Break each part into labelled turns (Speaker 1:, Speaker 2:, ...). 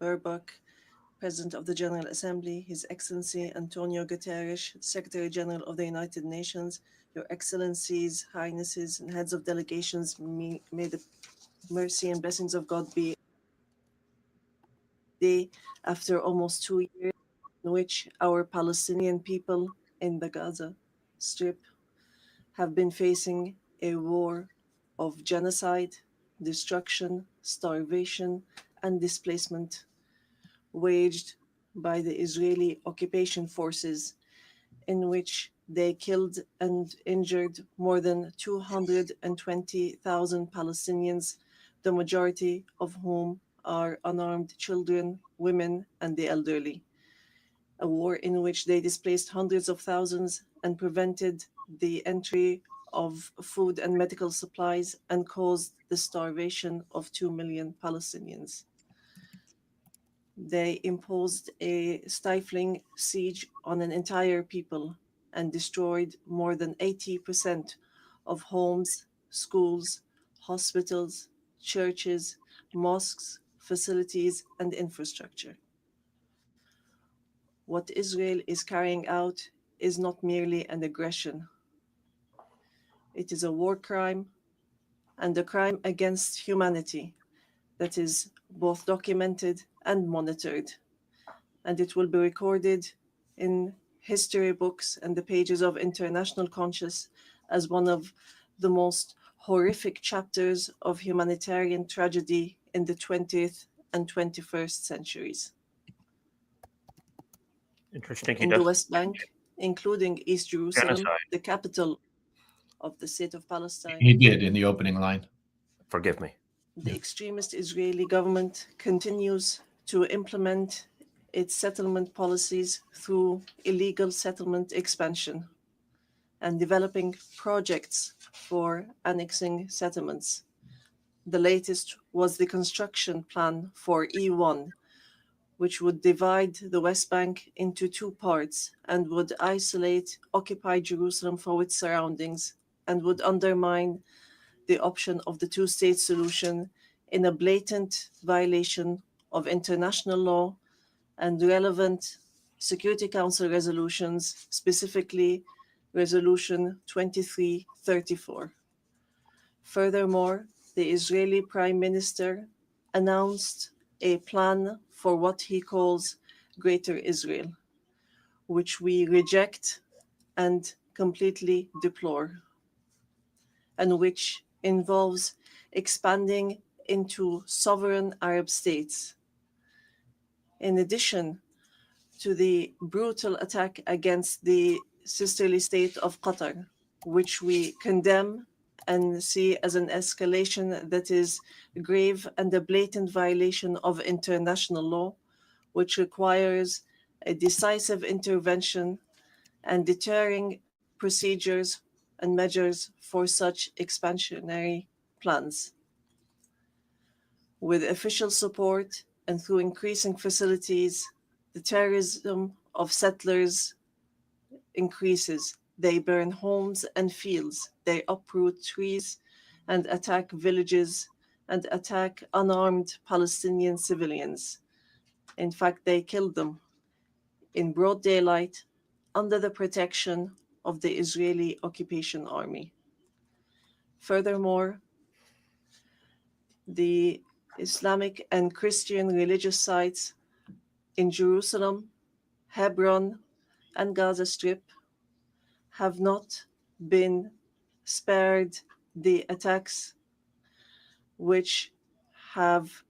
Speaker 1: Baerbock, President of the General Assembly, His Excellency Antonio Guterres, Secretary General of the United Nations, Your Excellencies, Highnesses, and Heads of Delegations, may the mercy and blessings of God be day after almost 2 years in which our Palestinian people in the Gaza Strip have been facing a war of genocide, destruction, starvation, and displacement waged by the Israeli occupation forces, in which they killed and injured more than 220,000 Palestinians, the majority of whom are unarmed children, women, and the elderly. A war in which they displaced hundreds of thousands and prevented the entry of food and medical supplies and caused the starvation of 2 million Palestinians. They imposed a stifling siege on an entire people and destroyed more than 80% of homes, schools, hospitals, churches, mosques, facilities, and infrastructure. What Israel is carrying out is not merely an aggression. It is a war crime and a crime against humanity that is both documented and monitored, and it will be recorded in history books and the pages of international conscience as one of the most horrific chapters of humanitarian tragedy in the 20th and 21st centuries.
Speaker 2: Interesting.
Speaker 1: In the West Bank, including East Jerusalem,
Speaker 2: Genocide.
Speaker 1: the capital of the state of Palestine,
Speaker 3: He did in the opening line.
Speaker 2: Forgive me.
Speaker 1: the extremist Israeli government continues to implement its settlement policies through illegal settlement expansion and developing projects for annexing settlements. The latest was the construction plan for E1, which would divide the West Bank into two parts and would isolate occupied Jerusalem from its surroundings and would undermine the option of the two-state solution in a blatant violation of international law and relevant Security Council resolutions, specifically Resolution 2334. Furthermore, the Israeli Prime Minister announced a plan for what he calls Greater Israel, which we reject and completely deplore, and which involves expanding into sovereign Arab states. In addition to the brutal attack against the sisterly state of Qatar, which we condemn and see as an escalation that is grave and a blatant violation of international law, which requires a decisive intervention and deterring procedures and measures for such expansionary plans. With official support and through increasing facilities, the terrorism of settlers increases. They burn homes and fields. They uproot trees and attack villages and attack unarmed Palestinian civilians. In fact, they kill them in broad daylight under the protection of the Israeli occupation army. Furthermore, the Islamic and Christian religious sites in Jerusalem, Hebron, and Gaza Strip have not been spared the attacks which have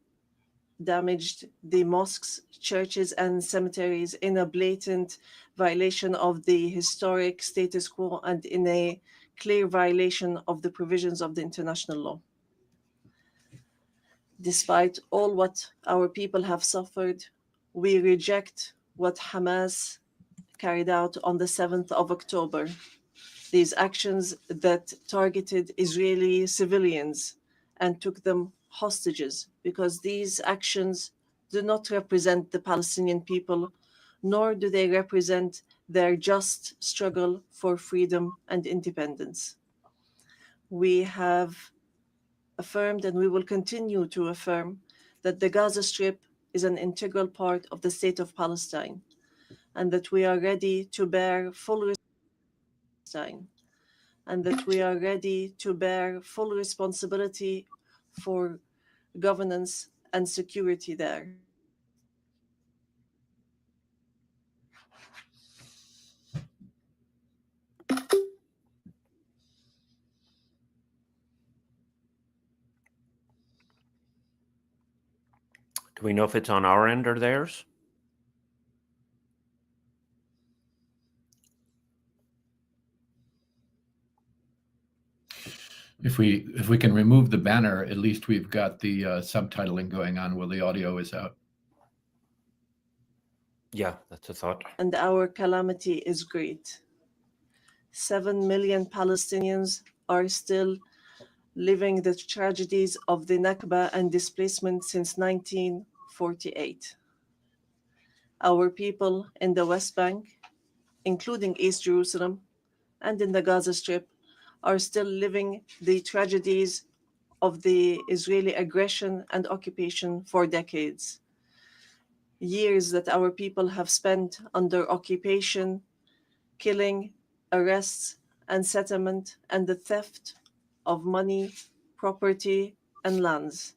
Speaker 1: damaged the mosques, churches, and cemeteries in a blatant violation of the historic status quo and in a clear violation of the provisions of the international law. Despite all what our people have suffered, we reject what Hamas carried out on the 7th of October. These actions that targeted Israeli civilians and took them hostages, because these actions do not represent the Palestinian people, nor do they represent their just struggle for freedom and independence. We have affirmed, and we will continue to affirm, that the Gaza Strip is an integral part of the state of Palestine, and that we are ready to bear full responsibility for governance and security there.
Speaker 2: Do we know if it's on our end or theirs?
Speaker 3: If we can remove the banner, at least we've got the subtitling going on while the audio is out.
Speaker 2: Yeah, that's a thought.
Speaker 1: And our calamity is great. 7 million Palestinians are still living the tragedies of the Nakba and displacement since 1948. Our people in the West Bank, including East Jerusalem, and in the Gaza Strip, are still living the tragedies of the Israeli aggression and occupation for decades. Years that our people have spent under occupation, killing, arrests, and settlement, and the theft of money, property, and lands.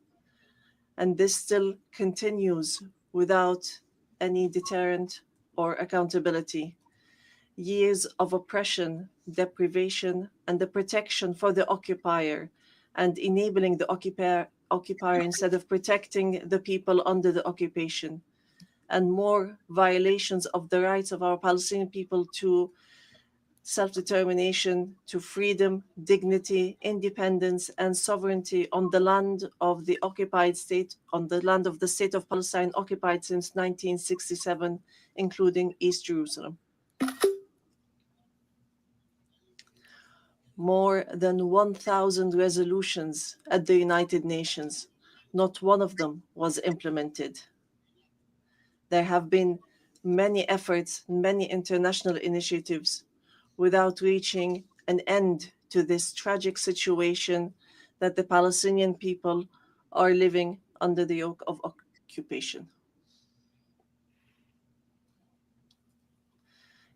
Speaker 1: And this still continues without any deterrent or accountability. Years of oppression, deprivation, and the protection for the occupier, and enabling the occupier instead of protecting the people under the occupation, and more violations of the rights of our Palestinian people to self-determination, to freedom, dignity, independence, and sovereignty on the land of the occupied state, on the land of the state of Palestine occupied since 1967, including East Jerusalem. More than 1,000 resolutions at the United Nations, not one of them was implemented. There have been many efforts, many international initiatives, without reaching an end to this tragic situation that the Palestinian people are living under the yoke of occupation.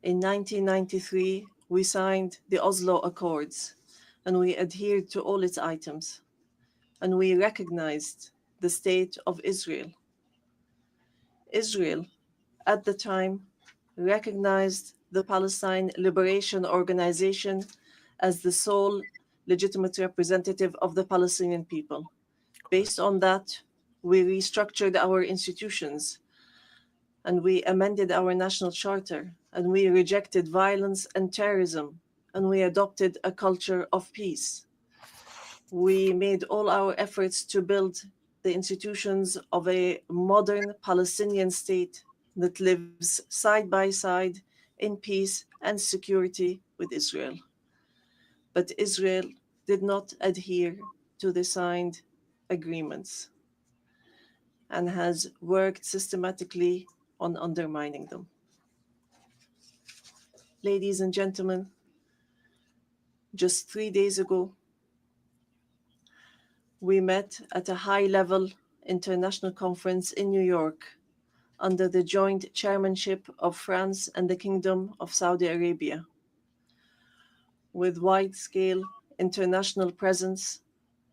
Speaker 1: In 1993, we signed the Oslo Accords, and we adhered to all its items, and we recognized the state of Israel. Israel, at the time, recognized the Palestine Liberation Organization as the sole legitimate representative of the Palestinian people. Based on that, we restructured our institutions, and we amended our national charter, and we rejected violence and terrorism, and we adopted a culture of peace. We made all our efforts to build the institutions of a modern Palestinian state that lives side by side in peace and security with Israel. But Israel did not adhere to the signed agreements and has worked systematically on undermining them. Ladies and gentlemen, just 3 days ago, we met at a high-level international conference in New York under the joint chairmanship of France and the Kingdom of Saudi Arabia, with wide-scale international presence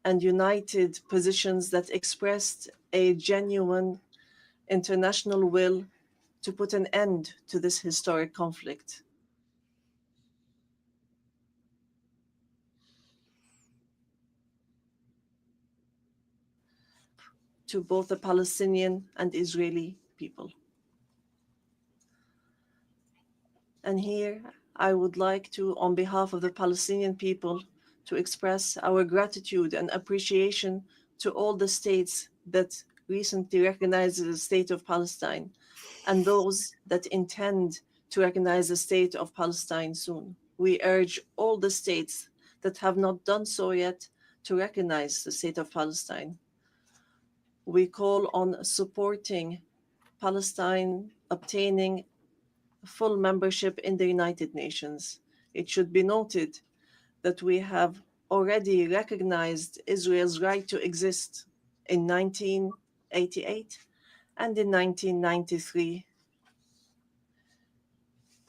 Speaker 1: and united positions that expressed a genuine international will to put an end to this historic conflict. To both the Palestinian and Israeli people. And here I would like to, on behalf of the Palestinian people, to express our gratitude and appreciation to all the states that recently recognized the state of Palestine and those that intend to recognize the state of Palestine soon. We urge all the states that have not done so yet to recognize the state of Palestine. We call on supporting Palestine obtaining full membership in the United Nations. It should be noted that we have already recognized Israel's right to exist in 1988 and in 1993.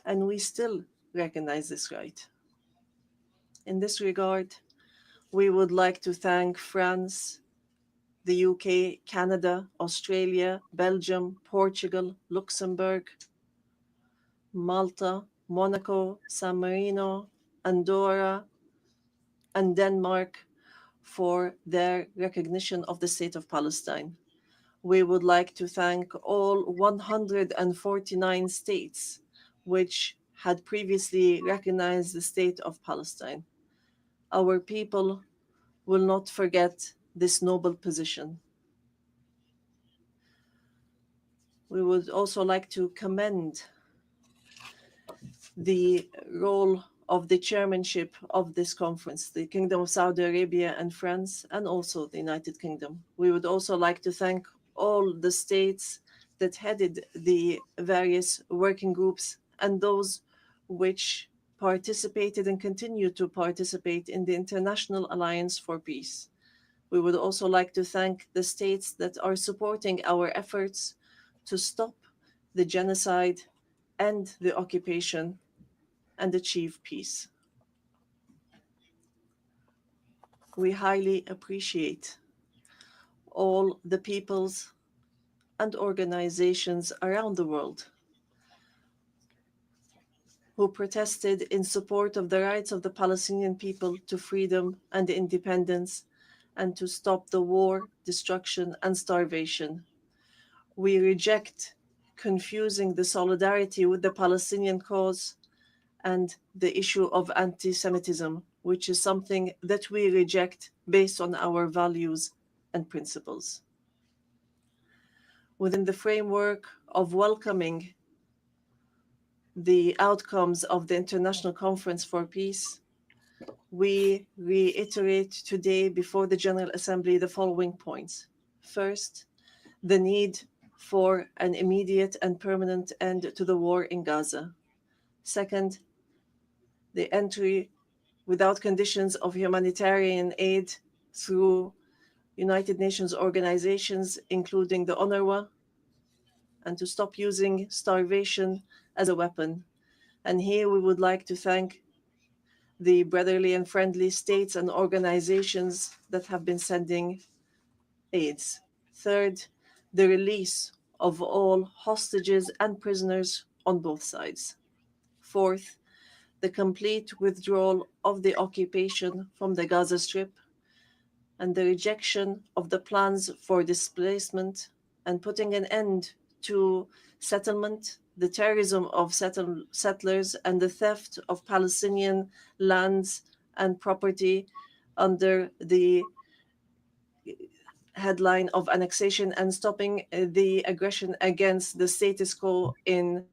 Speaker 1: And we still recognize this right. In this regard, we would like to thank France, the UK, Canada, Australia, Belgium, Portugal, Luxembourg, Malta, Monaco, San Marino, Andorra, and Denmark for their recognition of the State of Palestine. We would like to thank all 149 states which had previously recognized the State of Palestine. Our people will not forget this noble position. We would also like to commend the role of the chairmanship of this conference, the Kingdom of Saudi Arabia and France, and also the United Kingdom. We would also like to thank all the states that headed the various working groups and those which participated and continue to participate in the International Alliance for Peace. We would also like to thank the states that are supporting our efforts to stop the genocide, end the occupation, and achieve peace. We highly appreciate all the peoples and organizations around the world who protested in support of the rights of the Palestinian people to freedom and independence and to stop the war, destruction, and starvation. We reject confusing the solidarity with the Palestinian cause and the issue of anti-Semitism, which is something that we reject based on our values and principles. Within the framework of welcoming the outcomes of the International Conference for Peace, we reiterate today before the General Assembly the following points. First, the need for an immediate and permanent end to the war in Gaza. Second, the entry without conditions of humanitarian aid through United Nations organizations, including the UNRWA, and to stop using starvation as a weapon. And here we would like to thank the brotherly and friendly states and organizations that have been sending aids. Third, the release of all hostages and prisoners on both sides. Fourth, the complete withdrawal of the occupation from the Gaza Strip and the rejection of the plans for displacement and putting an end to settlement, the terrorism of settlers, and the theft of Palestinian lands and property under the headline of annexation, and stopping the aggression against the status quo in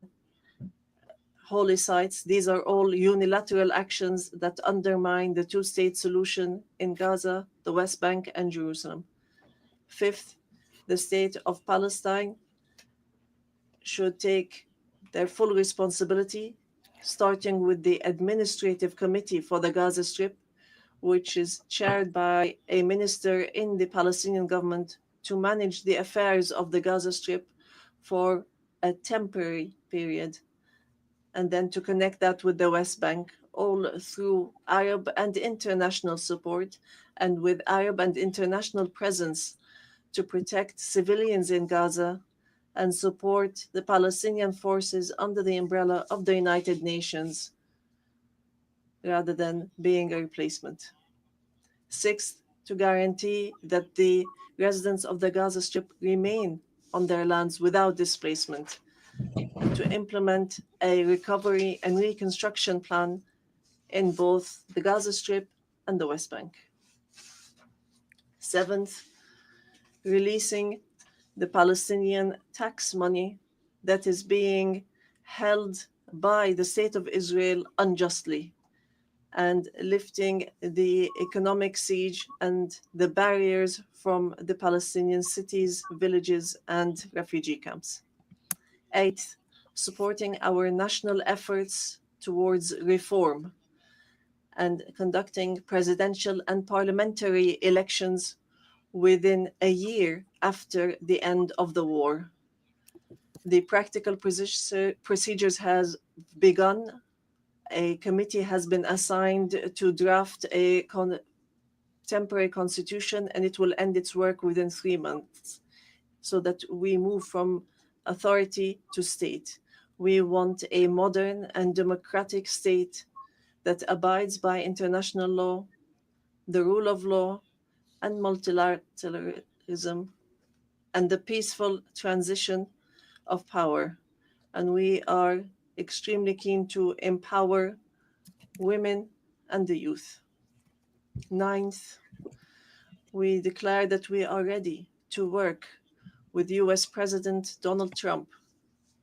Speaker 1: holy sites. These are all unilateral actions that undermine the two-state solution in Gaza, the West Bank, and Jerusalem. Fifth, the state of Palestine should take their full responsibility, starting with the Administrative Committee for the Gaza Strip, which is chaired by a minister in the Palestinian government, to manage the affairs of the Gaza Strip for a temporary period, and then to connect that with the West Bank, all through Arab and international support, and with Arab and international presence to protect civilians in Gaza and support the Palestinian forces under the umbrella of the United Nations, rather than being a replacement. Sixth, to guarantee that the residents of the Gaza Strip remain on their lands without displacement, and to implement a recovery and reconstruction plan in both the Gaza Strip and the West Bank. Seventh, releasing the Palestinian tax money that is being held by the State of Israel unjustly, and lifting the economic siege and the barriers from the Palestinian cities, villages, and refugee camps. Eighth, supporting our national efforts towards reform and conducting presidential and parliamentary elections within a year after the end of the war, The practical procedures has begun. A committee has been assigned to draft a temporary constitution, and it will end its work within 3 months, so that we move from authority to state. We want a modern and democratic state that abides by international law, the rule of law, and multilateralism, and the peaceful transition of power. And we are extremely keen to empower women and the youth. Ninth, we declare that we are ready to work with US President Donald Trump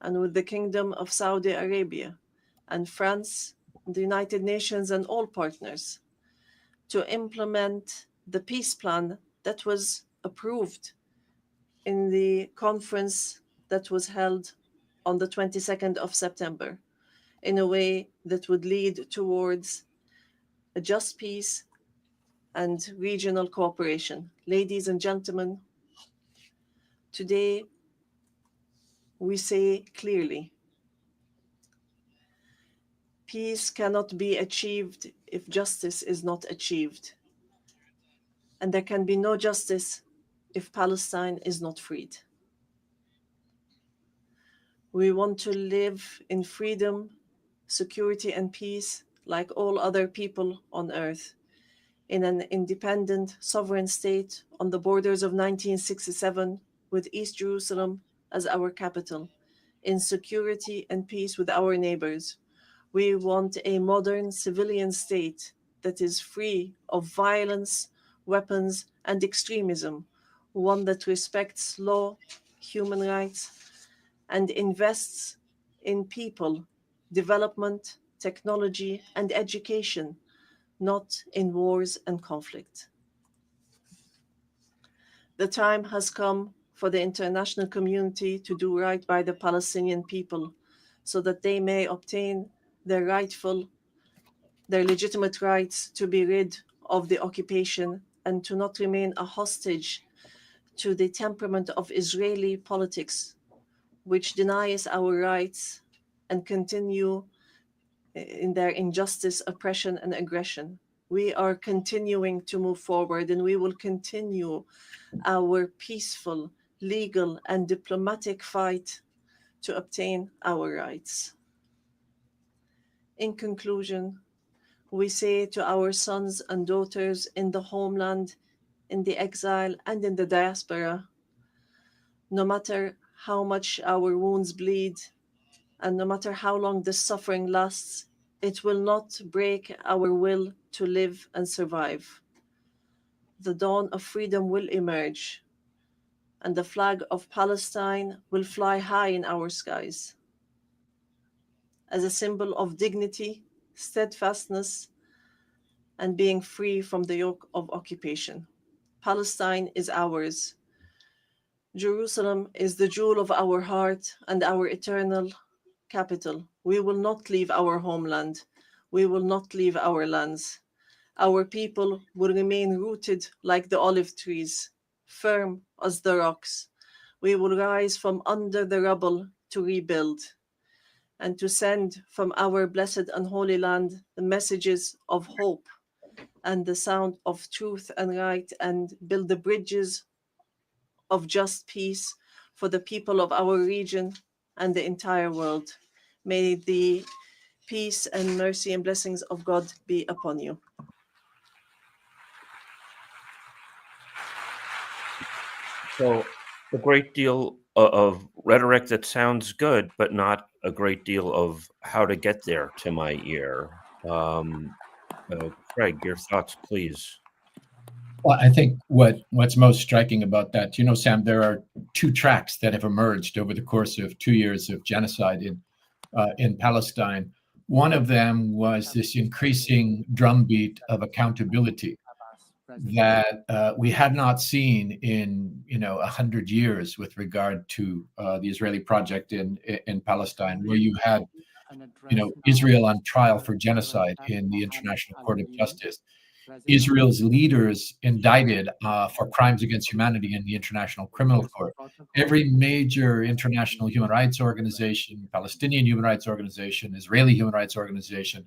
Speaker 1: and with the Kingdom of Saudi Arabia and France, the United Nations, and all partners to implement the peace plan that was approved in the conference that was held on the 22nd of September in a way that would lead towards a just peace and regional cooperation. Ladies and gentlemen, today we say clearly, peace cannot be achieved if justice is not achieved. And there can be no justice if Palestine is not freed. We want to live in freedom, security, and peace like all other people on earth, in an independent, sovereign state on the borders of 1967, with East Jerusalem as our capital, in security and peace with our neighbors. We want a modern civilian state that is free of violence, weapons, and extremism, one that respects law, human rights, and invests in people, development, technology, and education, not in wars and conflict. The time has come for the international community to do right by the Palestinian people so that they may obtain their legitimate rights to be rid of the occupation and to not remain a hostage to the temperament of Israeli politics, which denies our rights and continue in their injustice, oppression, and aggression. We are continuing to move forward, and we will continue our peaceful, legal, and diplomatic fight to obtain our rights. In conclusion, we say to our sons and daughters in the homeland, in the exile, and in the diaspora, no matter how much our wounds bleed, and no matter how long the suffering lasts, it will not break our will to live and survive. The dawn of freedom will emerge, and the flag of Palestine will fly high in our skies as a symbol of dignity, steadfastness, and being free from the yoke of occupation. Palestine is ours. Jerusalem is the jewel of our heart and our eternal capital. We will not leave our homeland. We will not leave our lands. Our people will remain rooted like the olive trees, firm as the rocks. We will rise from under the rubble to rebuild and to send from our blessed and holy land the messages of hope and the sound of truth and right, and build the bridges of just peace for the people of our region and the entire world. May the peace and mercy and blessings of God be upon you.
Speaker 2: So a great deal of rhetoric that sounds good, but not a great deal of how to get there to my ear. Craig, your thoughts, please.
Speaker 3: Well, I think what's most striking about that, Sam, there are two tracks that have emerged over the course of 2 years of genocide in Palestine. One of them was this increasing drumbeat of accountability that we had not seen in 100 years with regard to the Israeli project in Palestine, where you had Israel on trial for genocide in the International Court of Justice. Israel's leaders indicted for crimes against humanity in the International Criminal Court. Every major international human rights organization, Palestinian human rights organization, Israeli human rights organization,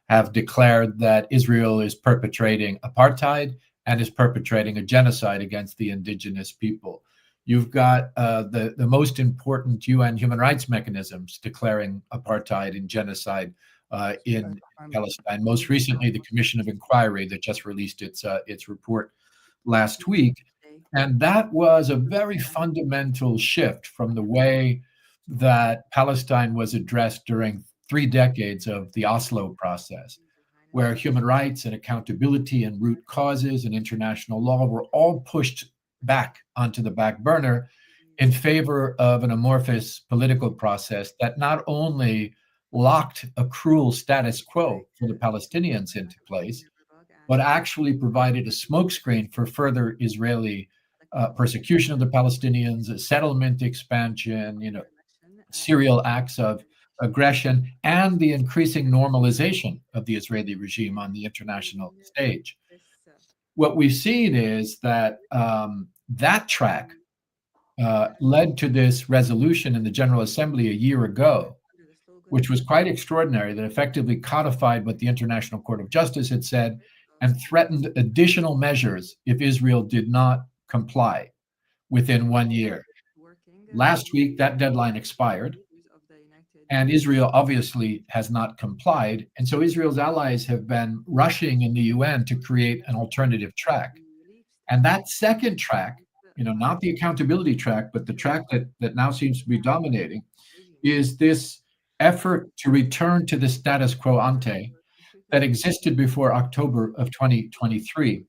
Speaker 3: have declared that Israel is perpetrating apartheid and is perpetrating a genocide against the indigenous people. You've got the most important UN human rights mechanisms declaring apartheid and genocide in Palestine. Most recently, the Commission of Inquiry that just released its report last week. And that was a very fundamental shift from the way that Palestine was addressed during 3 decades of the Oslo process, where human rights and accountability and root causes and international law were all pushed back onto the back burner in favor of an amorphous political process that not only locked a cruel status quo for the Palestinians into place, but actually provided a smokescreen for further Israeli persecution of the Palestinians, settlement expansion, serial acts of aggression, and the increasing normalization of the Israeli regime on the international stage. What we've seen is that that track led to this resolution in the General Assembly a year ago, which was quite extraordinary, that effectively codified what the International Court of Justice had said and threatened additional measures if Israel did not comply within 1 year. Last week, that deadline expired, and Israel obviously has not complied. And so Israel's allies have been rushing in the UN to create an alternative track. And that second track, not the accountability track, but the track that now seems to be dominating, is this effort to return to the status quo ante that existed before October of 2023,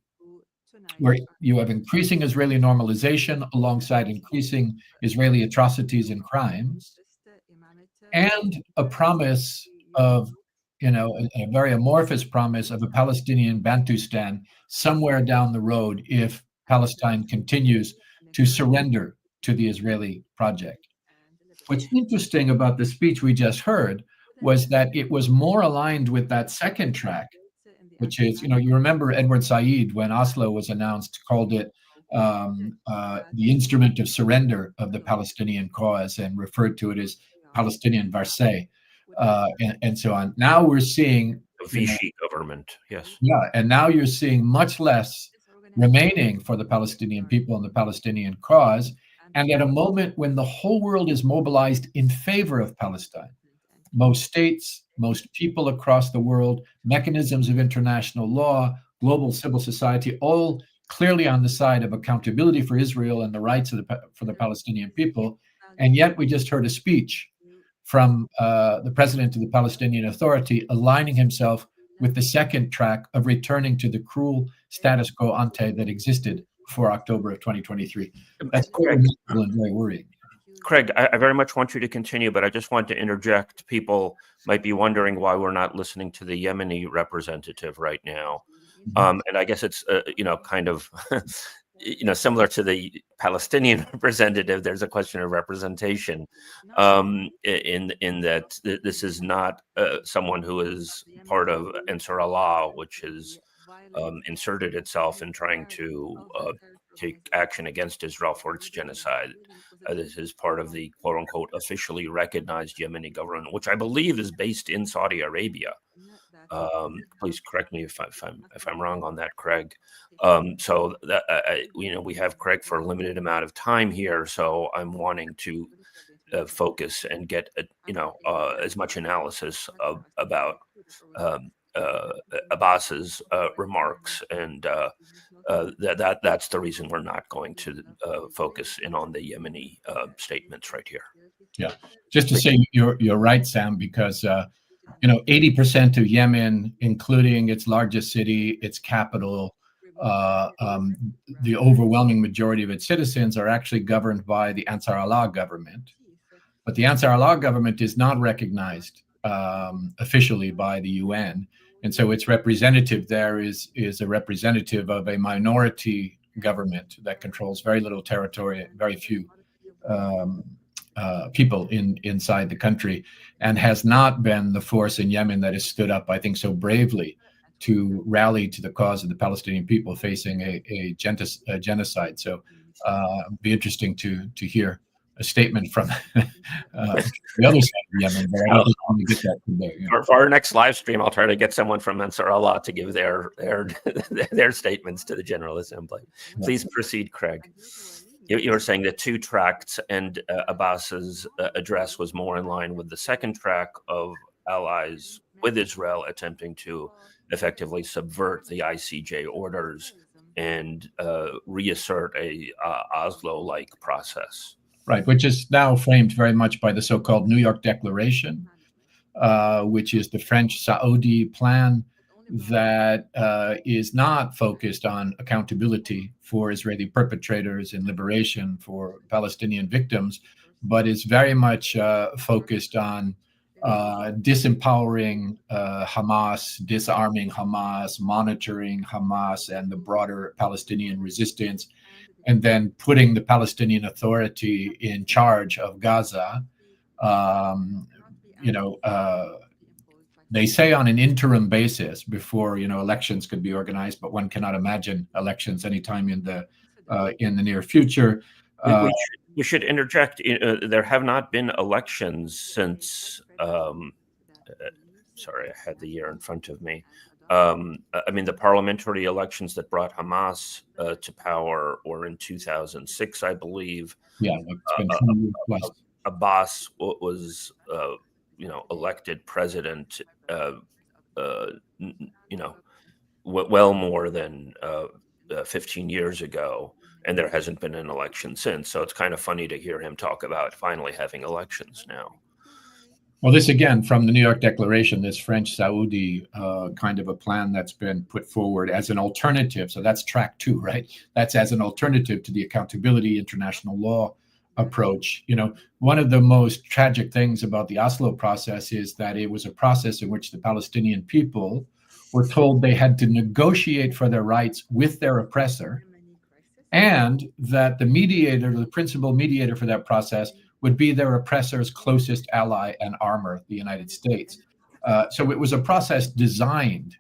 Speaker 3: where you have increasing Israeli normalization alongside increasing Israeli atrocities and crimes, and a promise of, a very amorphous promise of a Palestinian Bantustan somewhere down the road if Palestine continues to surrender to the Israeli project. What's interesting about the speech we just heard was that it was more aligned with that second track, which is, you remember Edward Said, when Oslo was announced, called it the instrument of surrender of the Palestinian cause and referred to it as Palestinian Versailles, and so on. Now we're seeing
Speaker 2: a Vichy government, yes.
Speaker 3: Yeah, and now you're seeing much less remaining for the Palestinian people and the Palestinian cause, and at a moment when the whole world is mobilized in favor of Palestine. Most states, most people across the world, mechanisms of international law, global civil society, all clearly on the side of accountability for Israel and the rights for the Palestinian people. And yet we just heard a speech from the president of the Palestinian Authority aligning himself with the second track of returning to the cruel status quo ante that existed before October of 2023. That's quite remarkable and very worrying.
Speaker 2: Craig, I very much want you to continue, but I just want to interject. People might be wondering why we're not listening to the Yemeni representative right now. And I guess it's, kind of, similar to the Palestinian representative. There's a question of representation in that this is not someone who is part of Ansar Allah, which has inserted itself in trying to take action against Israel for its genocide. This is part of the quote unquote officially recognized Yemeni government, which I believe is based in Saudi Arabia. Please correct me if I'm wrong on that, Craig. So that, we have Craig for a limited amount of time here, so I'm wanting to focus and get as much analysis about Abbas's remarks, and that's the reason we're not going to focus in on the Yemeni statements right here.
Speaker 3: Yeah, just to say you're right, Sam, because 80% of Yemen, including its largest city, its capital, the overwhelming majority of its citizens are actually governed by the Ansar Allah government. But the Ansar Allah government is not recognized officially by the UN. And so its representative there is a representative of a minority government that controls very little territory, very few people inside the country, and has not been the force in Yemen that has stood up, I think, so bravely to rally to the cause of the Palestinian people facing a genocide. So it'd be interesting to hear a statement from the other side of Yemen, but I don't think I'm going to get that today. Yeah.
Speaker 2: For our next live stream, I'll try to get someone from Ansar Allah to give their their statements to the General Assembly. Please proceed, Craig. You were saying the two tracts and Abbas's address was more in line with the second track of allies with Israel attempting to effectively subvert the ICJ orders and reassert a Oslo-like process.
Speaker 3: Right, which is now framed very much by the so-called New York Declaration, which is the French-Saudi plan that is not focused on accountability for Israeli perpetrators and liberation for Palestinian victims, but is very much focused on disempowering Hamas, disarming Hamas, monitoring Hamas and the broader Palestinian resistance, and then putting the Palestinian Authority in charge of Gaza. They say on an interim basis before elections could be organized, but one cannot imagine elections anytime in the near future.
Speaker 2: We should interject. There have not been elections since. Sorry, I had the year in front of me. I mean, the parliamentary elections that brought Hamas to power were in 2006, I believe.
Speaker 3: Yeah, it's been 20 years plus.
Speaker 2: Abbas was, elected president, well more than 15 years ago, and there hasn't been an election since. So it's kind of funny to hear him talk about finally having elections now.
Speaker 3: Well, this again from the New York Declaration, this French-Saudi kind of a plan that's been put forward as an alternative. So that's track 2, right? That's as an alternative to the accountability international law approach. One of the most tragic things about the Oslo process is that it was a process in which the Palestinian people were told they had to negotiate for their rights with their oppressor, and that the mediator, the principal mediator for that process, would be their oppressor's closest ally and armor, the United States. So it was a process designed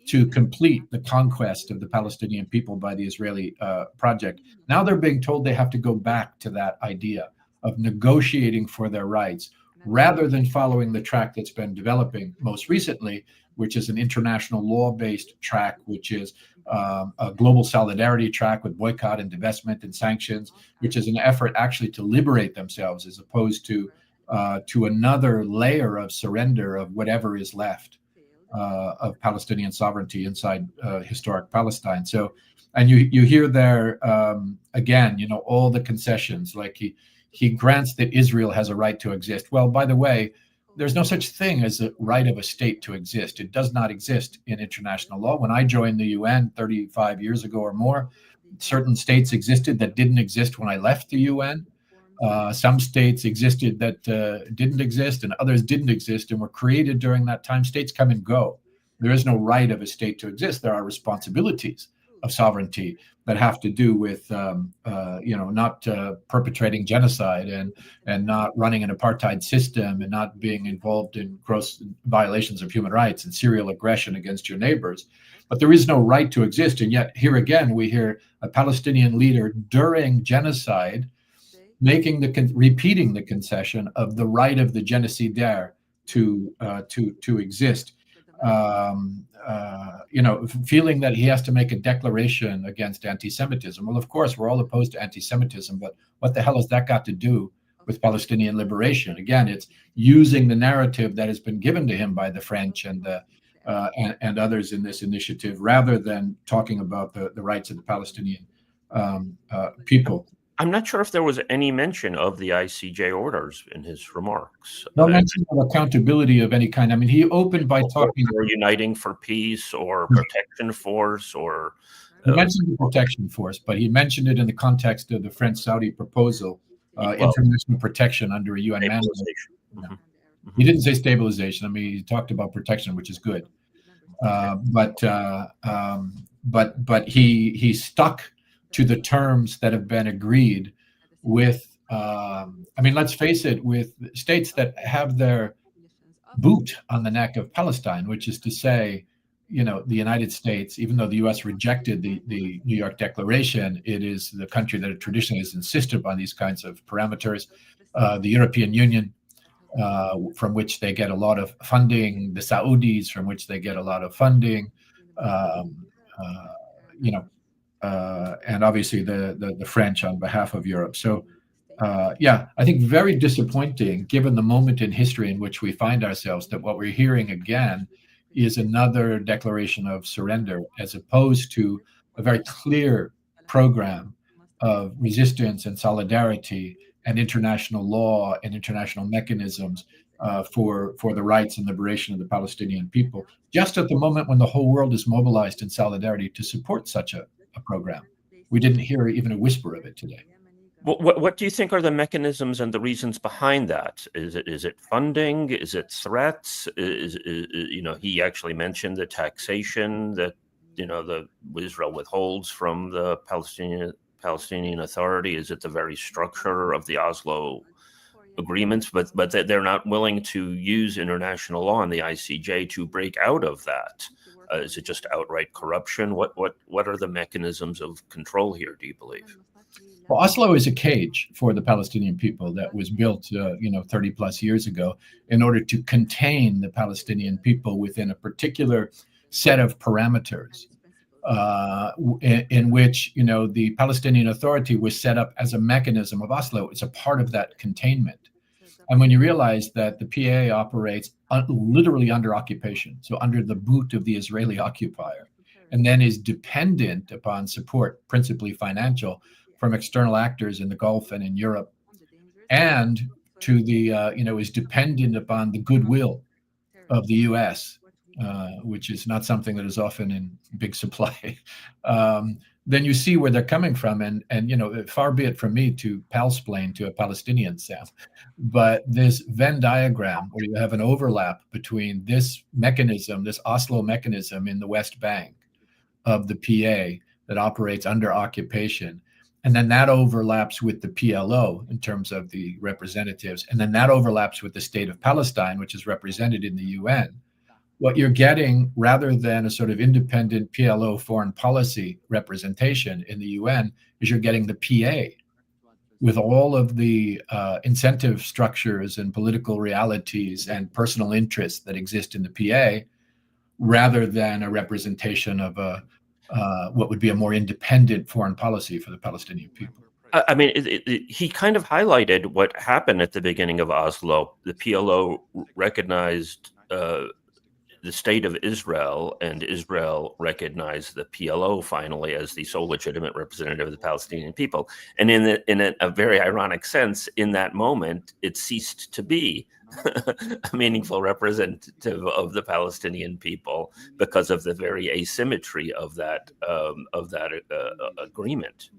Speaker 3: to complete the conquest of the Palestinian people by the Israeli project. Now they're being told they have to go back to that idea of negotiating for their rights, rather than following the track that's been developing most recently, which is an international law-based track, which is a global solidarity track with boycott and divestment and sanctions, which is an effort actually to liberate themselves as opposed to another layer of surrender of whatever is left of Palestinian sovereignty inside historic Palestine. So, and you hear there again, all the concessions, like he grants that Israel has a right to exist. Well, by the way, there's no such thing as a right of a state to exist. It does not exist in international law. When I joined the UN 35 years ago or more, certain states existed that didn't exist when I left the UN. Some states existed that didn't exist, and others didn't exist and were created during that time. States come and go. There is no right of a state to exist. There are responsibilities of sovereignty that have to do with, not perpetrating genocide and not running an apartheid system and not being involved in gross violations of human rights and serial aggression against your neighbors. But there is no right to exist. And yet here again, we hear a Palestinian leader during genocide repeating the concession of the right of the genocidaire to exist. Feeling that he has to make a declaration against anti-Semitism. Well, of course, we're all opposed to anti-Semitism, but what the hell has that got to do with Palestinian liberation? Again, it's using the narrative that has been given to him by the French and others in this initiative, rather than talking about the rights of the Palestinian people.
Speaker 2: I'm not sure if there was any mention of the ICJ orders in his remarks.
Speaker 3: No mention of accountability of any kind. I mean, he opened by talking
Speaker 2: about Uniting for Peace or Protection Force or...
Speaker 3: He mentioned the Protection Force, but he mentioned it in the context of the French-Saudi proposal, international protection under a UN mandate. Mm-hmm. He didn't say stabilization. I mean, he talked about protection, which is good. But he stuck to the terms that have been agreed with, let's face it, with states that have their boot on the neck of Palestine, which is to say, the United States, even though the U.S. rejected the New York Declaration, it is the country that traditionally has insisted upon these kinds of parameters. The European Union, from which they get a lot of funding, the Saudis, from which they get a lot of funding, and obviously the French on behalf of Europe. So, I think very disappointing, given the moment in history in which we find ourselves, that what we're hearing again is another declaration of surrender, as opposed to a very clear program of resistance and solidarity and international law and international mechanisms for the rights and liberation of the Palestinian people, just at the moment when the whole world is mobilized in solidarity to support such a program. We didn't hear even a whisper of it today.
Speaker 2: What do you think are the mechanisms and the reasons behind that? Is it funding? Is it threats? He actually mentioned the taxation that the Israel withholds from the Palestinian Authority. Is it the very structure of the Oslo agreements? But they're not willing to use international law and the ICJ to break out of that. Is it just outright corruption? What are the mechanisms of control here, do you believe?
Speaker 3: Well, Oslo is a cage for the Palestinian people that was built, 30 plus years ago in order to contain the Palestinian people within a particular set of parameters in which, the Palestinian Authority was set up as a mechanism of Oslo. It's a part of that containment. And when you realize that the PA operates literally under occupation, so under the boot of the Israeli occupier, and then is dependent upon support, principally financial, from external actors in the Gulf and in Europe, and to the, is dependent upon the goodwill of the U.S., which is not something that is often in big supply, then you see where they're coming from. And far be it from me to palsplain to a Palestinian, Sam, but this Venn diagram where you have an overlap between this mechanism, this Oslo mechanism in the West Bank of the PA that operates under occupation, and then that overlaps with the PLO in terms of the representatives. And then that overlaps with the state of Palestine, which is represented in the UN. What you're getting, rather than a sort of independent PLO foreign policy representation in the UN, is you're getting the PA with all of the incentive structures and political realities and personal interests that exist in the PA, rather than a representation of what would be a more independent foreign policy for the Palestinian people.
Speaker 2: I mean, he kind of highlighted what happened at the beginning of Oslo. The PLO recognized the state of Israel, and Israel recognized the PLO finally as the sole legitimate representative of the Palestinian people. And in a very ironic sense, in that moment, it ceased to be a meaningful representative of the Palestinian people because of the very asymmetry of that agreement.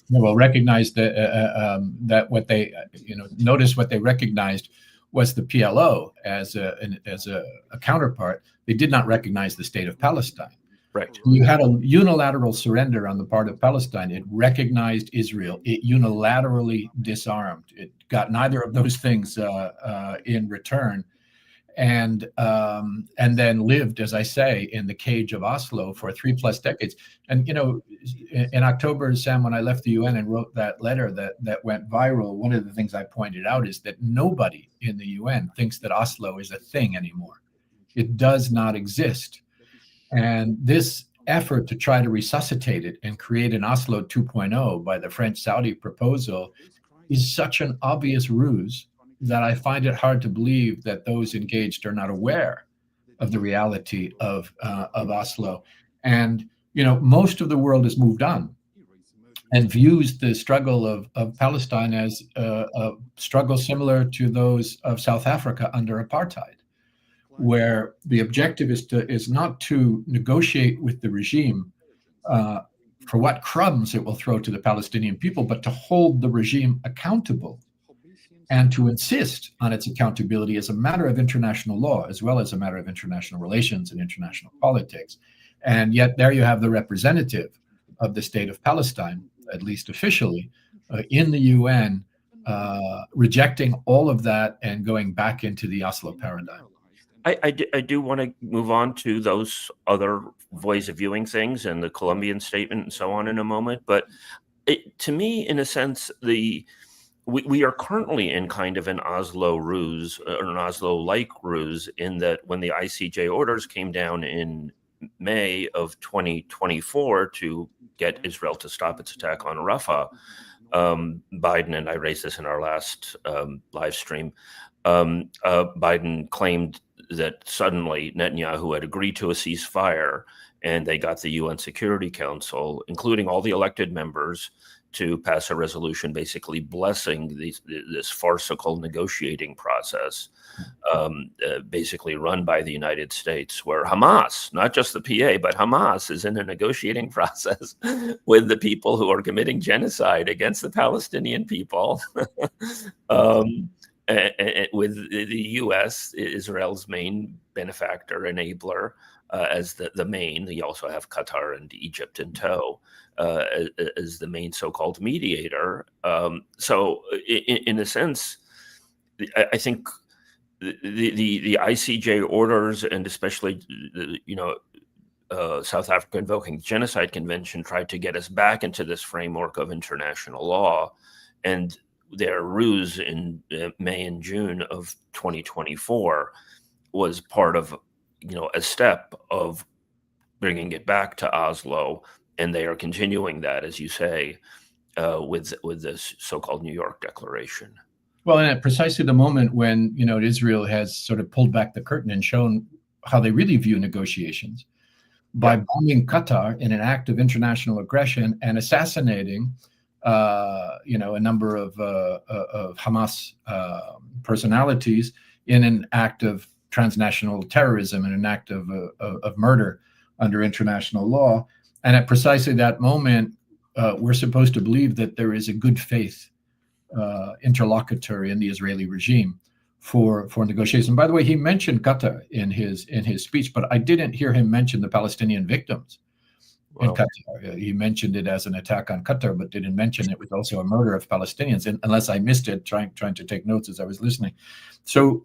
Speaker 3: Well, recognize that what they notice what they recognized was the PLO as a counterpart. They did not recognize the state of Palestine.
Speaker 2: Right.
Speaker 3: You had a unilateral surrender on the part of Palestine. It recognized Israel. It unilaterally disarmed. It got neither of those things in return, and then lived, as I say, in the cage of Oslo for 3+ decades. And in October, Sam, when I left the UN and wrote that letter that went viral, one of the things I pointed out is that nobody in the UN thinks that Oslo is a thing anymore. It does not exist. And this effort to try to resuscitate it and create an Oslo 2.0 by the French-Saudi proposal is such an obvious ruse that I find it hard to believe that those engaged are not aware of the reality of Oslo. And, most of the world has moved on and views the struggle of Palestine as a struggle similar to those of South Africa under apartheid, where the objective is not to negotiate with the regime for what crumbs it will throw to the Palestinian people, but to hold the regime accountable and to insist on its accountability as a matter of international law, as well as a matter of international relations and international politics. And yet there you have the representative of the state of Palestine, at least officially, in the UN, rejecting all of that and going back into the Oslo paradigm.
Speaker 2: I do want to move on to those other ways of viewing things and the Colombian statement and so on in a moment. But to me, in a sense, we are currently in kind of an Oslo ruse, or an Oslo-like ruse, in that when the ICJ orders came down in May of 2024 to get Israel to stop its attack on Rafah, Biden, and I raised this in our last live stream, Biden claimed that suddenly Netanyahu had agreed to a ceasefire, and they got the UN Security Council, including all the elected members, to pass a resolution basically blessing this farcical negotiating process, basically run by the United States, where Hamas, not just the PA, but Hamas is in a negotiating process with the people who are committing genocide against the Palestinian people. With the U.S., Israel's main benefactor, enabler, as the main. You also have Qatar and Egypt in tow as the main so-called mediator. So, in a sense, I think the ICJ orders, and especially South Africa invoking the Genocide Convention, tried to get us back into this framework of international law, and their ruse in May and June of 2024 was part of, a step of bringing it back to Oslo, and they are continuing that, as you say, with this so-called New York Declaration.
Speaker 3: Well, and at precisely the moment when Israel has sort of pulled back the curtain and shown how they really view negotiations by bombing Qatar in an act of international aggression and assassinating a number of Hamas personalities in an act of transnational terrorism and an act of murder under international law. And at precisely that moment, we're supposed to believe that there is a good faith interlocutor in the Israeli regime for negotiation. By the way, he mentioned Qatar in his speech, but I didn't hear him mention the Palestinian victims. In Qatar. He mentioned it as an attack on Qatar, but didn't mention it was also a murder of Palestinians, unless I missed it, trying to take notes as I was listening. So,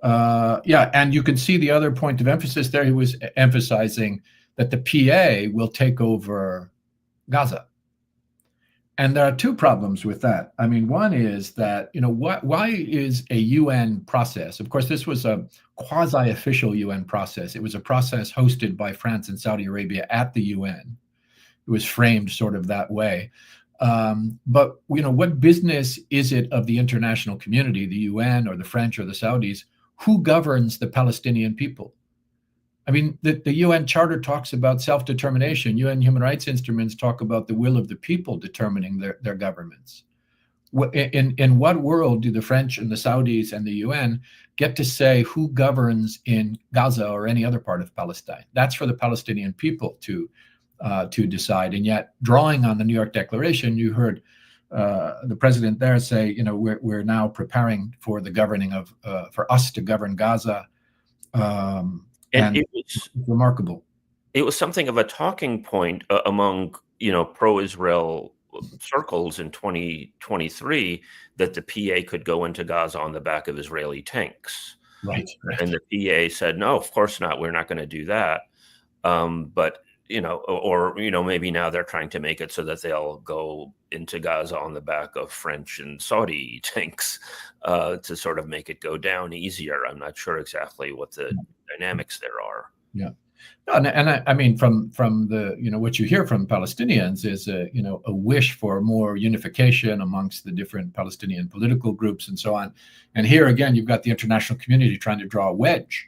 Speaker 3: and you can see the other point of emphasis there. He was emphasizing that the PA will take over Gaza. And there are two problems with that. I mean, one is that, why is a UN process? Of course, this was a quasi-official UN process. It was a process hosted by France and Saudi Arabia at the UN. It was framed sort of that way. But, what business is it of the international community, the UN or the French or the Saudis, who governs the Palestinian people? I mean, the UN Charter talks about self-determination. UN human rights instruments talk about the will of the people determining their governments. In what world do the French and the Saudis and the UN get to say who governs in Gaza or any other part of Palestine? That's for the Palestinian people to decide. And yet, drawing on the New York Declaration, you heard the president there say, we're now preparing for the governing of for us to govern Gaza. And it was remarkable.
Speaker 2: It was something of a talking point among, pro-Israel circles in 2023 that the PA could go into Gaza on the back of Israeli tanks.
Speaker 3: Right.
Speaker 2: And the PA said, no, of course not. We're not going to do that. But, maybe now they're trying to make it so that they'll go into Gaza on the back of French and Saudi tanks to sort of make it go down easier. I'm not sure exactly what the dynamics there are.
Speaker 3: Yeah. And I mean, from the, what you hear from Palestinians is a wish for more unification amongst the different Palestinian political groups and so on. And here again, you've got the international community trying to draw a wedge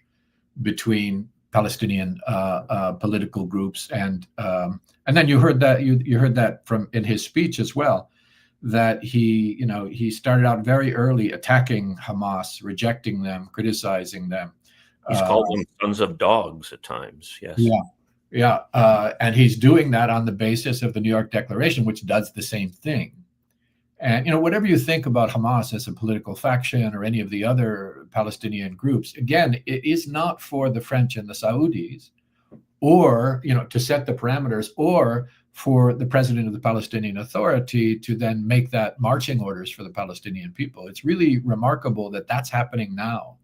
Speaker 3: between Palestinian political groups, and then you heard that from in his speech as well, that he started out very early attacking Hamas, rejecting them, criticizing them.
Speaker 2: He's called them sons of dogs at times. Yes.
Speaker 3: Yeah. And he's doing that on the basis of the New York Declaration, which does the same thing. And, whatever you think about Hamas as a political faction or any of the other Palestinian groups, again, it is not for the French and the Saudis or, to set the parameters, or for the president of the Palestinian Authority to then make that marching orders for the Palestinian people. It's really remarkable that that's happening now.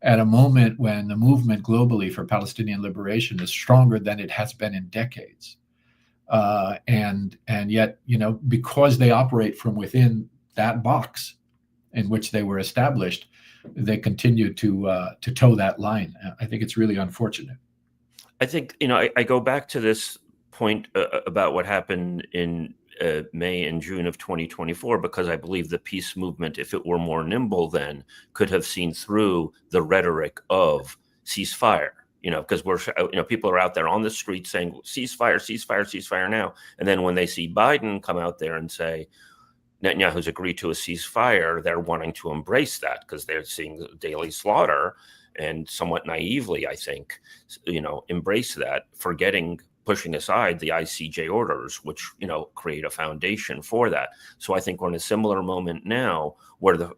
Speaker 3: at a moment when the movement globally for Palestinian liberation is stronger than it has been in decades. And yet, because they operate from within that box in which they were established, they continue to toe that line. I think it's really unfortunate.
Speaker 2: I think, I go back to this point about what happened in May and June of 2024, because I believe the peace movement, if it were more nimble then, could have seen through the rhetoric of ceasefire, because people are out there on the street saying ceasefire, ceasefire, ceasefire now. And then when they see Biden come out there and say Netanyahu's agreed to a ceasefire, they're wanting to embrace that because they're seeing daily slaughter and somewhat naively, I think, embrace that, pushing aside the ICJ orders, which create a foundation for that. So I think we're in a similar moment now, where the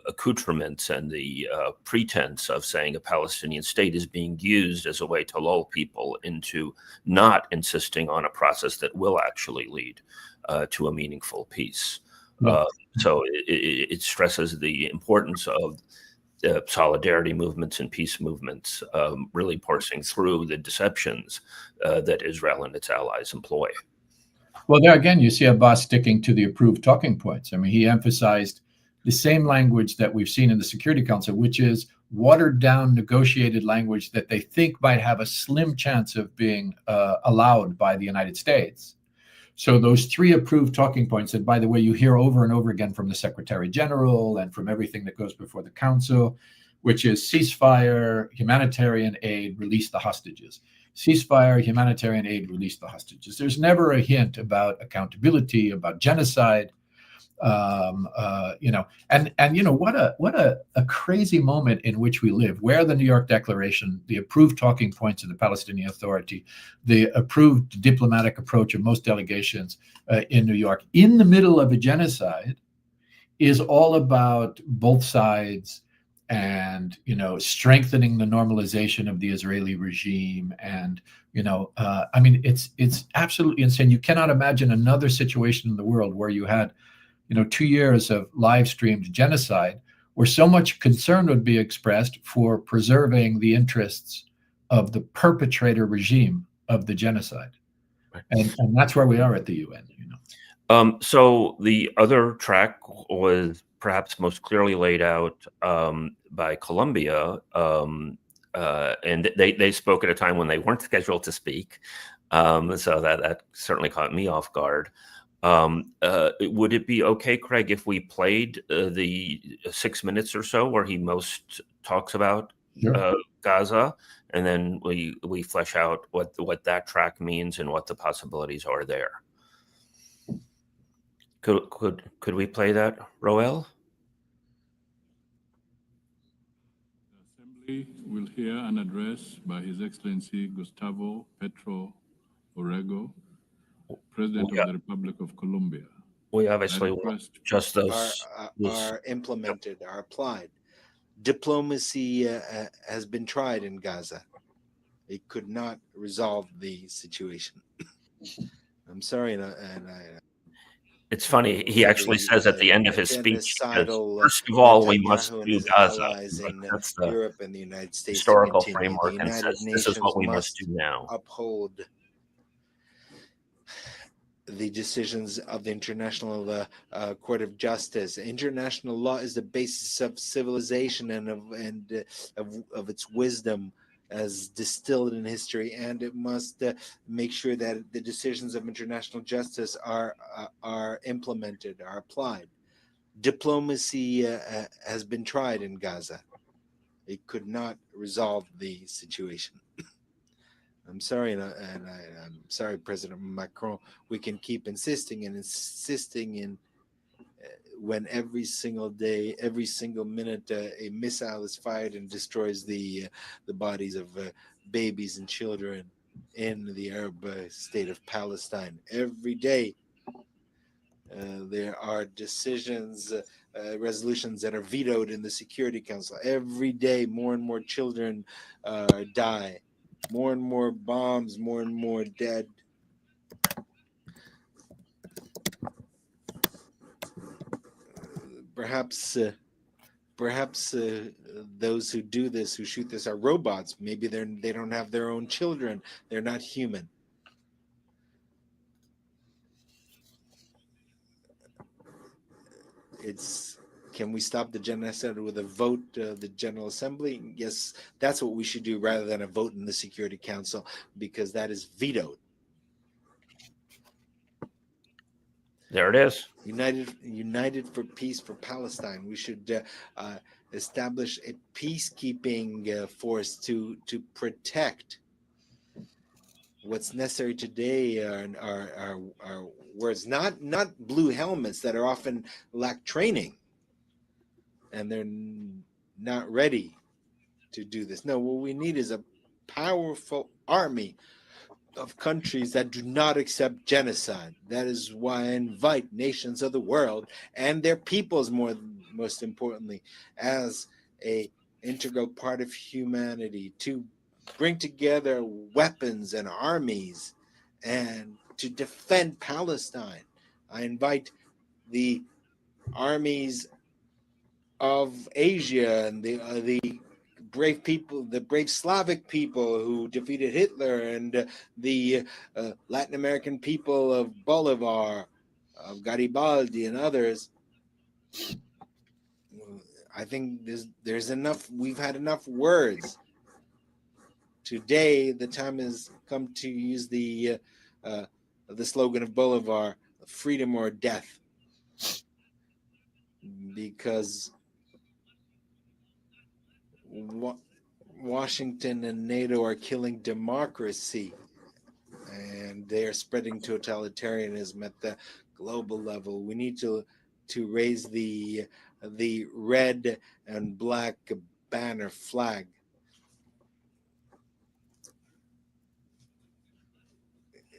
Speaker 2: accoutrements and the pretense of saying a Palestinian state is being used as a way to lull people into not insisting on a process that will actually lead to a meaningful peace.
Speaker 3: Yeah.
Speaker 2: So it stresses the importance of solidarity movements and peace movements really parsing through the deceptions that Israel and its allies employ.
Speaker 3: Well, there again, you see Abbas sticking to the approved talking points. I mean, he emphasized the same language that we've seen in the Security Council, which is watered down, negotiated language that they think might have a slim chance of being allowed by the United States. So those three approved talking points that, by the way, you hear over and over again from the Secretary General and from everything that goes before the Council, which is ceasefire, humanitarian aid, release the hostages. Ceasefire, humanitarian aid, release the hostages. There's never a hint about accountability, about genocide. What a crazy moment in which we live, where the New York Declaration, the approved talking points of the Palestinian Authority, the approved diplomatic approach of most delegations in New York, in the middle of a genocide, is all about both sides and strengthening the normalization of the Israeli regime. And it's absolutely insane. You cannot imagine another situation in the world where you had 2 years of live streamed genocide, where so much concern would be expressed for preserving the interests of the perpetrator regime of the genocide. And that's where we are at the UN.
Speaker 2: So the other track was perhaps most clearly laid out by Colombia, and they spoke at a time when they weren't scheduled to speak. So that certainly caught me off guard. Would it be okay, Craig, if we played the 6 minutes or so where he most talks about Gaza, and then we flesh out what that track means and what the possibilities are there? Could we play that, Roel?
Speaker 4: The Assembly will hear an address by His Excellency Gustavo Petro Orrego, President of the Republic of Colombia.
Speaker 2: We obviously want just those
Speaker 5: are implemented, are applied. Diplomacy has been tried in Gaza. It could not resolve the situation. I'm sorry,
Speaker 2: it's funny. He actually says at the end of his speech, first of all, we must do Gaza. That's the
Speaker 5: Europe and the United States
Speaker 2: historical framework, and says this is what we must do now.
Speaker 5: Uphold the decisions of the International Court of Justice. International law is the basis of civilization and of its wisdom as distilled in history, and it must make sure that the decisions of international justice are implemented, are applied. Diplomacy has been tried in Gaza. It could not resolve the situation. I'm sorry, and I'm sorry, President Macron. We can keep insisting in when every single day, every single minute, a missile is fired and destroys the bodies of babies and children in the Arab state of Palestine. Every day, there are decisions, resolutions that are vetoed in the Security Council. Every day, more and more children die. More and more bombs, more and more dead. perhaps those who do this, who shoot this, are robots. Maybe they don't have their own children. They're not human. Can we stop the genocide with a vote, the General Assembly? Yes, that's what we should do rather than a vote in the Security Council, because that is vetoed.
Speaker 2: There it is.
Speaker 5: United for peace for Palestine. We should establish a peacekeeping force to protect. What's necessary today are words, not blue helmets that are often lack training, and they're not ready to do this. No, what we need is a powerful army of countries that do not accept genocide. That is why I invite nations of the world and their peoples, most importantly, as a integral part of humanity, to bring together weapons and armies and to defend Palestine. I invite the armies of Asia and the brave people, the brave Slavic people who defeated Hitler, and the Latin American people of Bolivar, of Garibaldi, and others. I think there's enough. We've had enough words. Today, the time has come to use the slogan of Bolivar: "Freedom or death," because Washington and NATO are killing democracy, and they are spreading totalitarianism at the global level. We need to raise the red and black banner flag.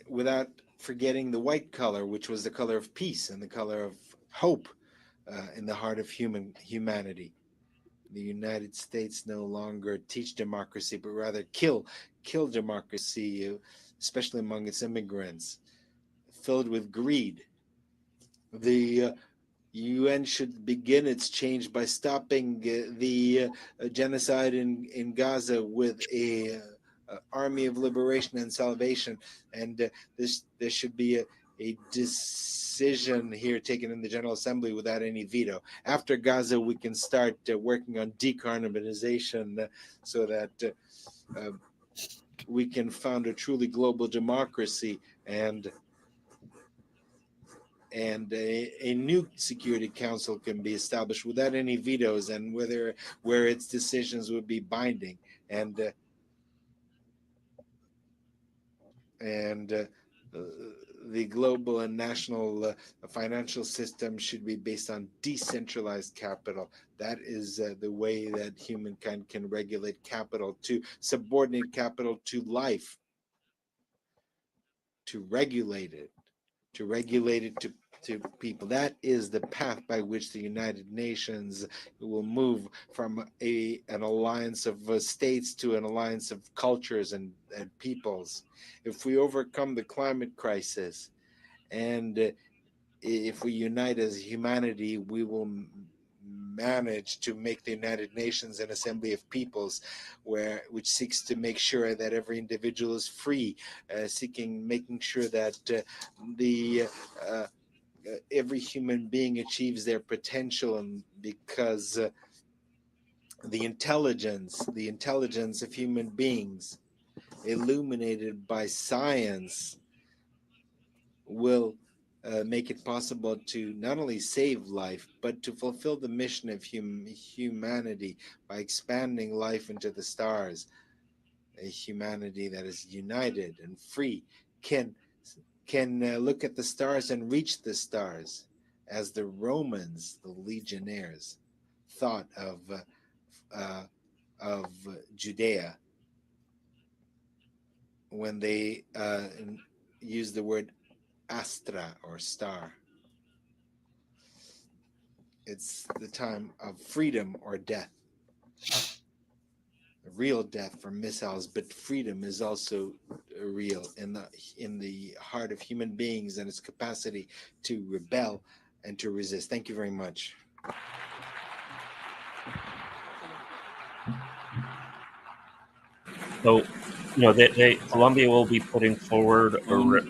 Speaker 5: Without forgetting the white color, which was the color of peace and the color of hope in the heart of humanity. The United States no longer teach democracy, but rather kill democracy, especially among its immigrants, filled with greed. The UN should begin its change by stopping the genocide in Gaza with a army of liberation and salvation, and there should be a decision here taken in the General Assembly without any veto. After Gaza, we can start working on decarbonization so that we can found a truly global democracy, and a new Security Council can be established without any vetoes, and where its decisions would be binding, and the global and national financial system should be based on decentralized capital. That is the way that humankind can regulate capital, to subordinate capital to life, to regulate it to people. That is the path by which the United Nations will move from an alliance of states to an alliance of cultures and peoples. If we overcome the climate crisis, and if we unite as humanity, we will manage to make the United Nations an assembly of peoples, which seeks to make sure that every individual is free, making sure that every human being achieves their potential, and because the intelligence of human beings, illuminated by science, will make it possible to not only save life, but to fulfill the mission of humanity by expanding life into the stars. A humanity that is united and free can look at the stars and reach the stars, as the Romans, the legionnaires, thought of Judea when they used the word astra, or star. It's the time of freedom or death. A real death from missiles, but freedom is also real in the heart of human beings and its capacity to rebel and to resist. Thank you very much.
Speaker 2: So, Colombia will be putting forward a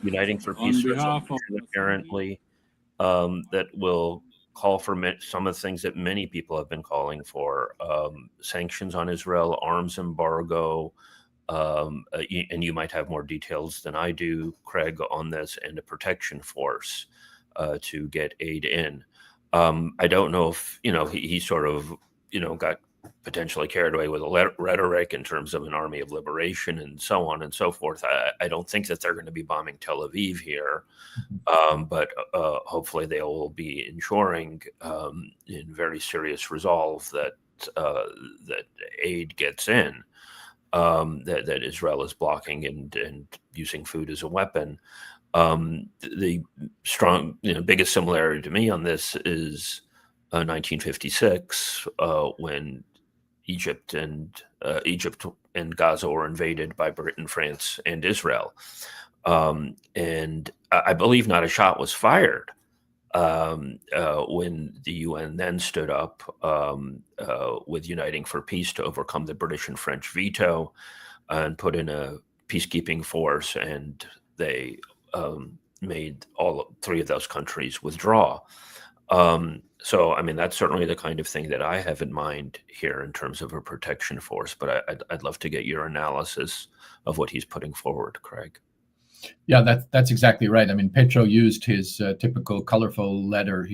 Speaker 2: Uniting for Peace resolution, apparently, that will call for some of the things that many people have been calling for: sanctions on Israel, arms embargo, and you might have more details than I do, Craig, on this, and a protection force to get aid in. I don't know if he sort of got potentially carried away with a rhetoric in terms of an army of liberation and so on and so forth. I don't think that they're going to be bombing Tel Aviv here, but hopefully they will be ensuring in very serious resolve that that aid gets in. That Israel is blocking and using food as a weapon. The strong, biggest similarity to me on this is 1956, when Egypt and Gaza were invaded by Britain, France, and Israel, and I believe not a shot was fired when the UN then stood up with Uniting for Peace to overcome the British and French veto and put in a peacekeeping force, and they made all three of those countries withdraw. So, I mean, that's certainly the kind of thing that I have in mind here in terms of a protection force, but I'd love to get your analysis of what he's putting forward, Craig.
Speaker 3: Yeah, that's exactly right. I mean, Petro used his typical colorful language.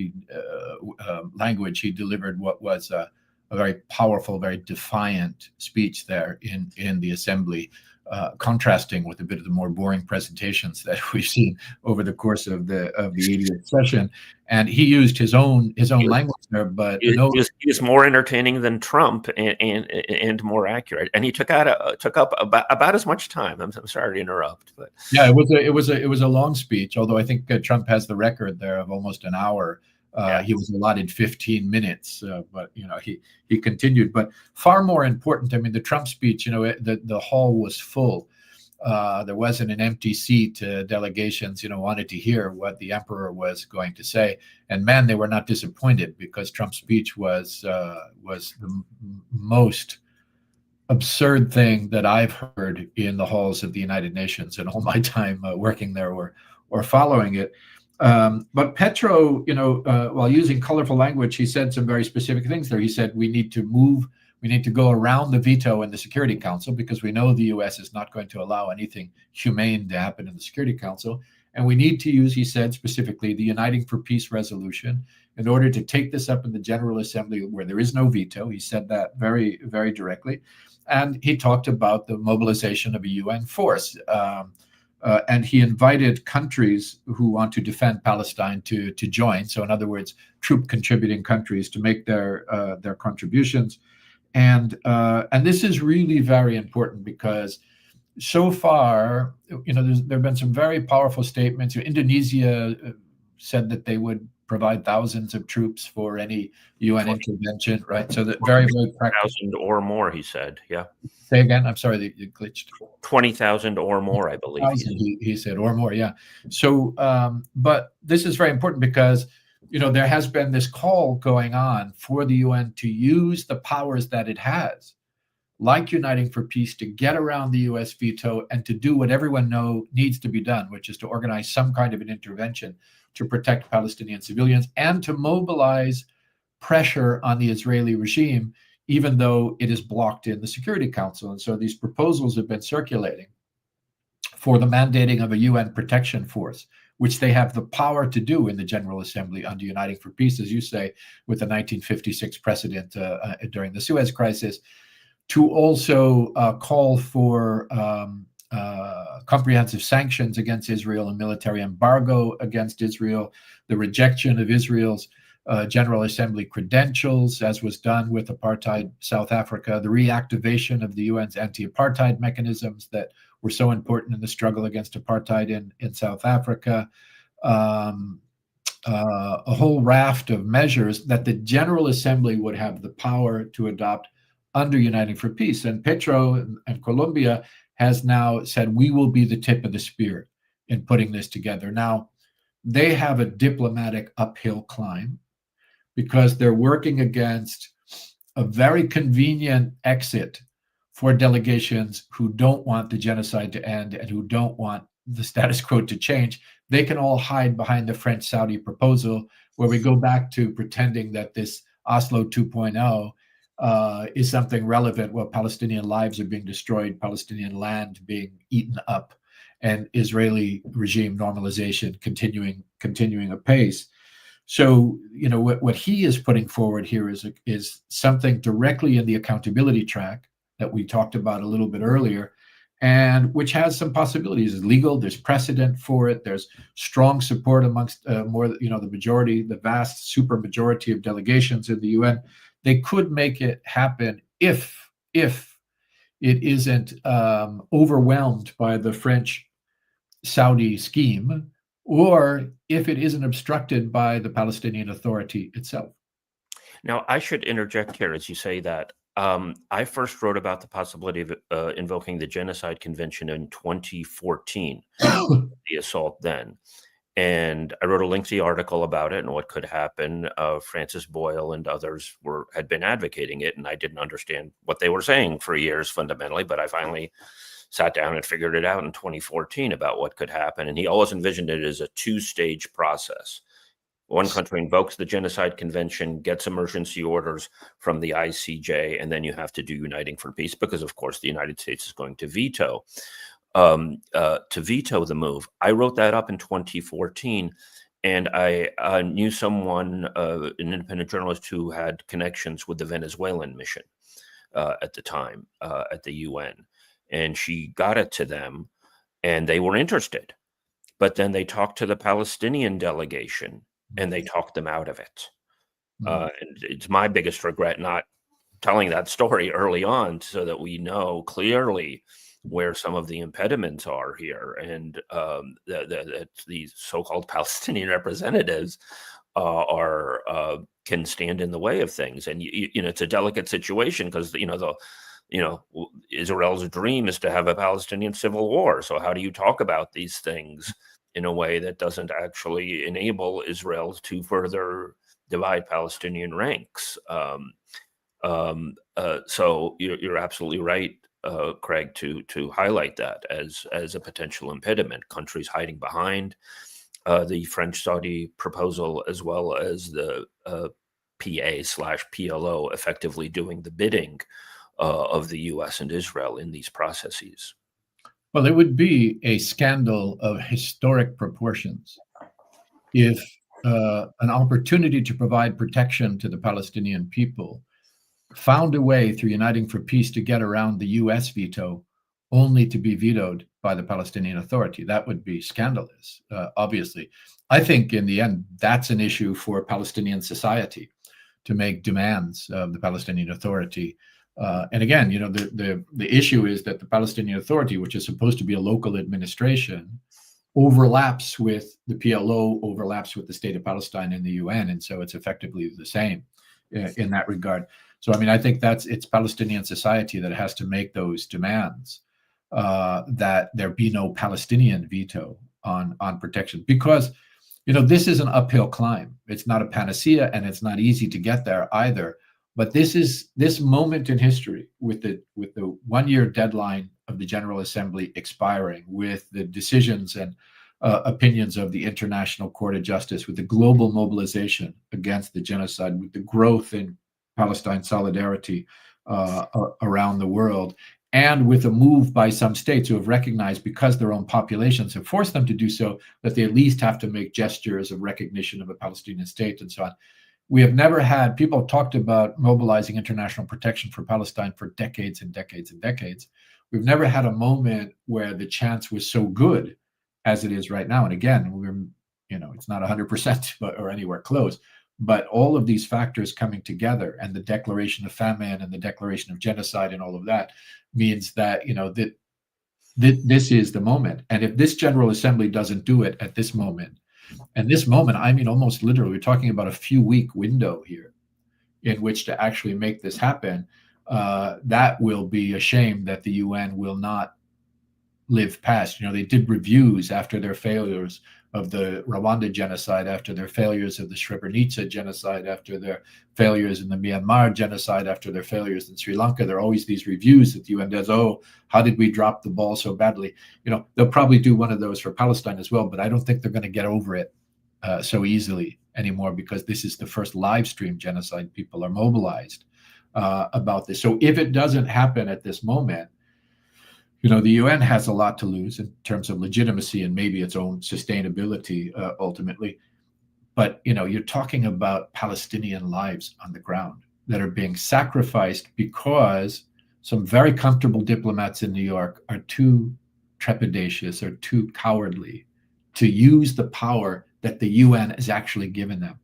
Speaker 3: He delivered what was a very powerful, very defiant speech there in the assembly, contrasting with a bit of the more boring presentations that we've seen over the course of the 80th session. And he used his own language there, but
Speaker 2: he was more entertaining than Trump and more accurate. And he took up about as much time. I'm sorry to interrupt, but
Speaker 3: yeah, it was a long speech. Although I think Trump has the record there of almost an hour. He was allotted 15 minutes, but he continued. But far more important, I mean, the Trump speech, the hall was full. There wasn't an empty seat. Delegations, wanted to hear what the emperor was going to say, and man, they were not disappointed, because Trump's speech was the most absurd thing that I've heard in the halls of the United Nations in all my time working there or following it. But Petro, while using colorful language, he said some very specific things there. He said, we need to go around the veto in the Security Council, because we know the US is not going to allow anything humane to happen in the Security Council. And we need to use, he said specifically, the Uniting for Peace resolution in order to take this up in the General Assembly where there is no veto. He said that very, very directly. And he talked about the mobilization of a UN force. And he invited countries who want to defend Palestine to join. So in other words, troop contributing countries to make their contributions. And this is really very important, because so far, there have been some very powerful statements. Indonesia said that they would provide thousands of troops for any UN intervention, right? So that very, very practical.
Speaker 2: 20,000 or more, he said. Yeah.
Speaker 3: Say again. I'm sorry, you glitched.
Speaker 2: 20,000 or more, I believe.
Speaker 3: He said, or more, yeah. So, but this is very important, because there has been this call going on for the UN to use the powers that it has, like Uniting for Peace, to get around the US veto and to do what everyone needs to be done, which is to organize some kind of an intervention to protect Palestinian civilians and to mobilize pressure on the Israeli regime, even though it is blocked in the Security Council. And so these proposals have been circulating for the mandating of a UN protection force, which they have the power to do in the General Assembly under Uniting for Peace, as you say, with the 1956 precedent during the Suez Crisis, to also call for comprehensive sanctions against Israel and military embargo against Israel, the rejection of Israel's General Assembly credentials, as was done with apartheid South Africa, the reactivation of the UN's anti-apartheid mechanisms that were so important in the struggle against apartheid in South Africa, a whole raft of measures that the General Assembly would have the power to adopt under Uniting for Peace. And Petro and Colombia has now said, we will be the tip of the spear in putting this together. Now, they have a diplomatic uphill climb, because they're working against a very convenient exit for delegations who don't want the genocide to end and who don't want the status quo to change. They can all hide behind the French-Saudi proposal, where we go back to pretending that this Oslo 2.0 is something relevant, while Palestinian lives are being destroyed, Palestinian land being eaten up, and Israeli regime normalization continuing apace. So, you know, what he is putting forward here is something directly in the accountability track that we talked about a little bit earlier, and which has some possibilities. It's legal, there's precedent for it, there's strong support amongst the vast super majority of delegations in the UN. They could make it happen if it isn't overwhelmed by the French-Saudi scheme, or if it isn't obstructed by the Palestinian Authority itself.
Speaker 2: Now, I should interject here as you say that. I first wrote about the possibility of invoking the Genocide Convention in 2014, the assault then. And I wrote a lengthy article about it and what could happen. Francis Boyle and others had been advocating it, and I didn't understand what they were saying for years fundamentally, but I finally sat down and figured it out in 2014 about what could happen. And he always envisioned it as a two-stage process. One country invokes the Genocide Convention, gets emergency orders from the ICJ, and then you have to do Uniting for Peace because, of course, the United States is going to veto the move. I wrote that up in 2014, and I knew someone, an independent journalist who had connections with the Venezuelan mission at the time at the UN, and she got it to them, and they were interested. But then they talked to the Palestinian delegation, and they talked them out of it. And it's my biggest regret not telling that story early on so that we know clearly where some of the impediments are here, and that these so-called Palestinian representatives can stand in the way of things. And you know, it's a delicate situation because Israel's dream is to have a Palestinian civil war. So how do you talk about these things in a way that doesn't actually enable Israel to further divide Palestinian ranks? So you're absolutely right, Craig, to highlight that as a potential impediment. Countries hiding behind the French-Saudi proposal, as well as the PA/PLO effectively doing the bidding of the U.S. and Israel in these processes.
Speaker 3: Well, it would be a scandal of historic proportions if an opportunity to provide protection to the Palestinian people found a way through Uniting for Peace to get around the U.S. veto, only to be vetoed by the Palestinian Authority. That would be scandalous, obviously. I think in the end, that's an issue for Palestinian society to make demands of the Palestinian Authority. And again, you know, the issue is that the Palestinian Authority, which is supposed to be a local administration, overlaps with the PLO, overlaps with the State of Palestine and the UN, and so it's effectively the same in that regard. So, I mean, I think it's Palestinian society that has to make those demands, that there be no Palestinian veto on protection, because, you know, this is an uphill climb. It's not a panacea, and it's not easy to get there either. But this moment in history, with the 1-year deadline of the General Assembly expiring, with the decisions and opinions of the International Court of Justice, with the global mobilization against the genocide, with the growth in Palestine solidarity around the world, and with a move by some states who have recognized, because their own populations have forced them to do so, that they at least have to make gestures of recognition of a Palestinian state and so on. We have never had, people have talked about mobilizing international protection for Palestine for decades and decades and decades. We've never had a moment where the chance was so good as it is right now. And again, it's not 100% or anywhere close, but all of these factors coming together, and the declaration of famine and the declaration of genocide and all of that, means that, you know, that this is the moment. And if this General Assembly doesn't do it at this moment, and this moment, I mean, almost literally, we're talking about a few-week window here in which to actually make this happen, that will be a shame that the UN will not live past. You know, they did reviews after their failures of the Rwanda genocide, after their failures of the Srebrenica genocide, after their failures in the Myanmar genocide, after their failures in Sri Lanka. There are always these reviews that the UN does. Oh, how did we drop the ball so badly? They'll probably do one of those for Palestine as well, but I don't think they're going to get over it so easily anymore, because this is the first live stream genocide. People are mobilized about this. So if it doesn't happen at this moment, the UN has a lot to lose in terms of legitimacy and maybe its own sustainability ultimately. But, you're talking about Palestinian lives on the ground that are being sacrificed because some very comfortable diplomats in New York are too trepidatious or too cowardly to use the power that the UN has actually given them.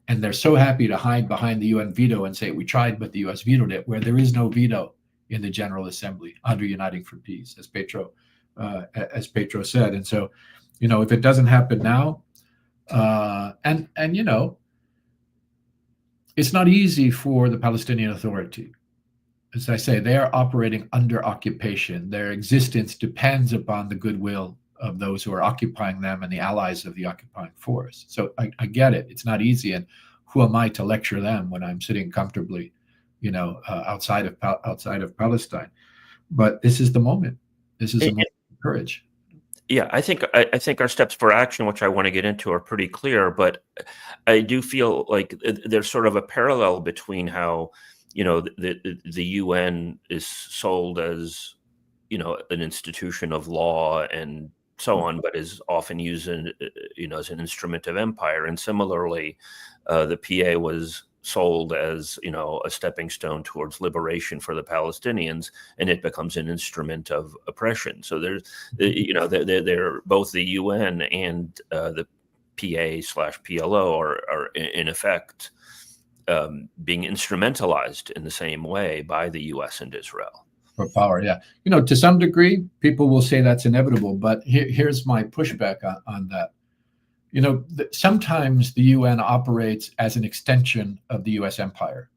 Speaker 3: And they're so happy to hide behind the UN veto and say, we tried, but the US vetoed it, where there is no veto in the General Assembly under Uniting for Peace, as Petro said. And so, if it doesn't happen now, it's not easy for the Palestinian Authority. As I say, they are operating under occupation. Their existence depends upon the goodwill of those who are occupying them and the allies of the occupying force. So I get it. It's not easy. And who am I to lecture them when I'm sitting comfortably, outside of Palestine? But this is the moment. This is a moment of courage.
Speaker 2: Yeah, I think our steps for action, which I want to get into, are pretty clear. But I do feel like there's sort of a parallel between how the UN is sold as an institution of law and so on, but is often used as an instrument of empire. And similarly, the PA was sold as a stepping stone towards liberation for the Palestinians, and it becomes an instrument of oppression. So there's they're both the UN and the PA/PLO are in effect being instrumentalized in the same way by the US and Israel.
Speaker 3: For power, yeah. To some degree, people will say that's inevitable, but here's my pushback on that. Sometimes the UN operates as an extension of the US empire.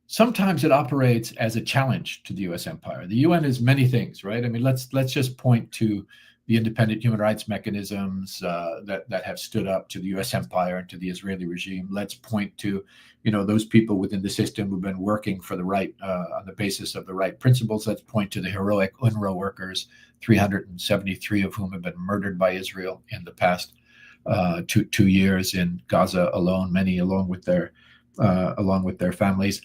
Speaker 3: Sometimes it operates as a challenge to the US empire. The UN is many things, right? I mean, let's just point to the independent human rights mechanisms that have stood up to the US empire and to the Israeli regime. Let's point to, those people within the system who've been working for the right, on the basis of the right principles. Let's point to the heroic UNRWA workers, 373 of whom have been murdered by Israel in the past 2 years in Gaza alone, many along with their families.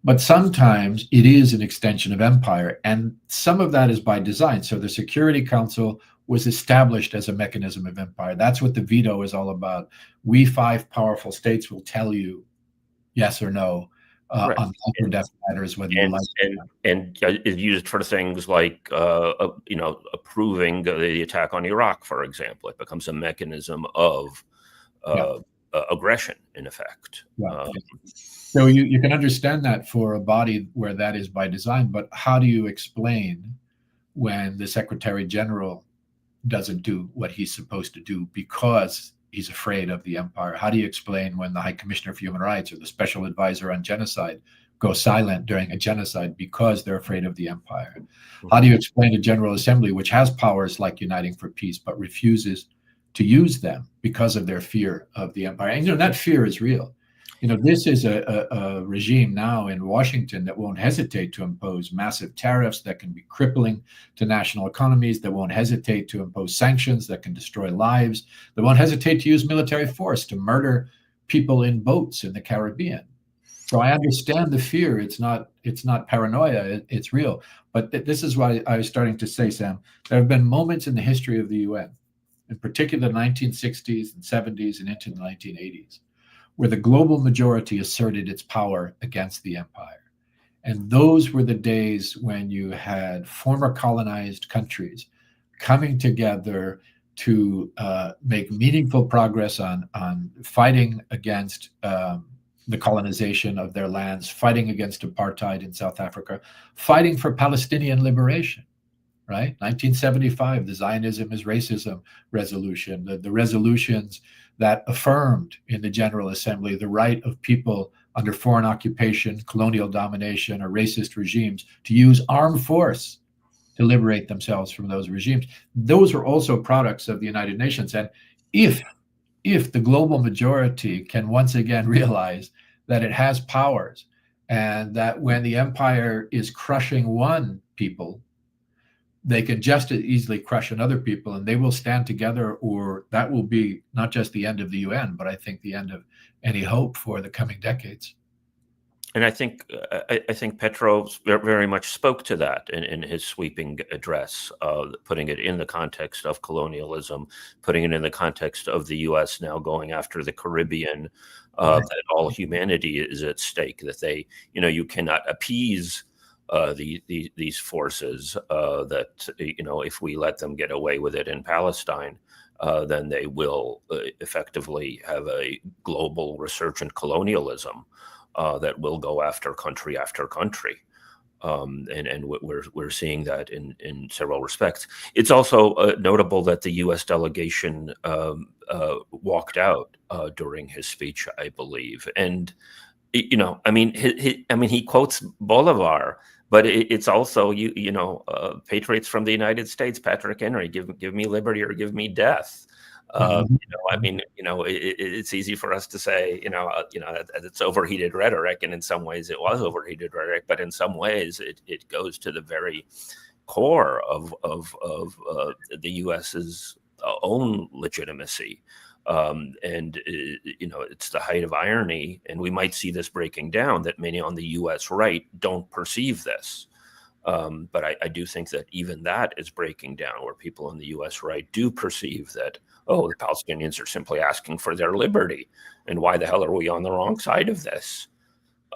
Speaker 3: But sometimes it is an extension of empire, and some of that is by design. So the Security Council was established as a mechanism of empire. That's what the veto is all about. We 5 powerful states will tell you yes or no
Speaker 2: Right.
Speaker 3: on life or death matters, whether you like it.
Speaker 2: And is used for things like approving the attack on Iraq, for example. It becomes a mechanism of aggression, in effect.
Speaker 3: Yeah. So you can understand that for a body where that is by design, but how do you explain when the Secretary General doesn't do what he's supposed to do because he's afraid of the empire? How do you explain when the High Commissioner for Human Rights or the Special Advisor on Genocide go silent during a genocide because they're afraid of the empire? How do you explain a General Assembly which has powers like Uniting for Peace but refuses to use them because of their fear of the empire? And that fear is real. This is a regime now in Washington that won't hesitate to impose massive tariffs that can be crippling to national economies, that won't hesitate to impose sanctions that can destroy lives, that won't hesitate to use military force to murder people in boats in the Caribbean. So I understand the fear. It's not paranoia. It's real. But this is why I was starting to say, Sam, there have been moments in the history of the UN, in particular the 1960s and 70s and into the 1980s, where the global majority asserted its power against the empire. And those were the days when you had former colonized countries coming together to make meaningful progress on fighting against the colonization of their lands, fighting against apartheid in South Africa, fighting for Palestinian liberation, right? 1975, the Zionism is Racism resolution, the resolutions that affirmed in the General Assembly the right of people under foreign occupation, colonial domination, or racist regimes to use armed force to liberate themselves from those regimes. Those are also products of the United Nations. And if the global majority can once again realize that it has powers, and that when the empire is crushing one people, they can just as easily crush another people, and they will stand together, or that will be not just the end of the UN, but I think the end of any hope for the coming decades.
Speaker 2: And I think Petro very much spoke to that in his sweeping address, putting it in the context of colonialism, putting it in the context of the U.S. now going after the Caribbean, that all humanity is at stake, that they, you cannot appease these forces, that, if we let them get away with it in Palestine, then they will effectively have a global resurgent colonialism that will go after country, and we're seeing that in several respects. It's also notable that the U.S. delegation walked out during his speech, I believe, and he quotes Bolivar, but it's also patriots from the United States, Patrick Henry, give me liberty or give me death. It's easy for us to say, it's overheated rhetoric, and in some ways it was overheated rhetoric, but in some ways it goes to the very core of the U.S.'s own legitimacy. It's the height of irony, and we might see this breaking down, that many on the U.S. right don't perceive this. But I do think that even that is breaking down, where people on the U.S. right do perceive that, the Palestinians are simply asking for their liberty, and why the hell are we on the wrong side of this?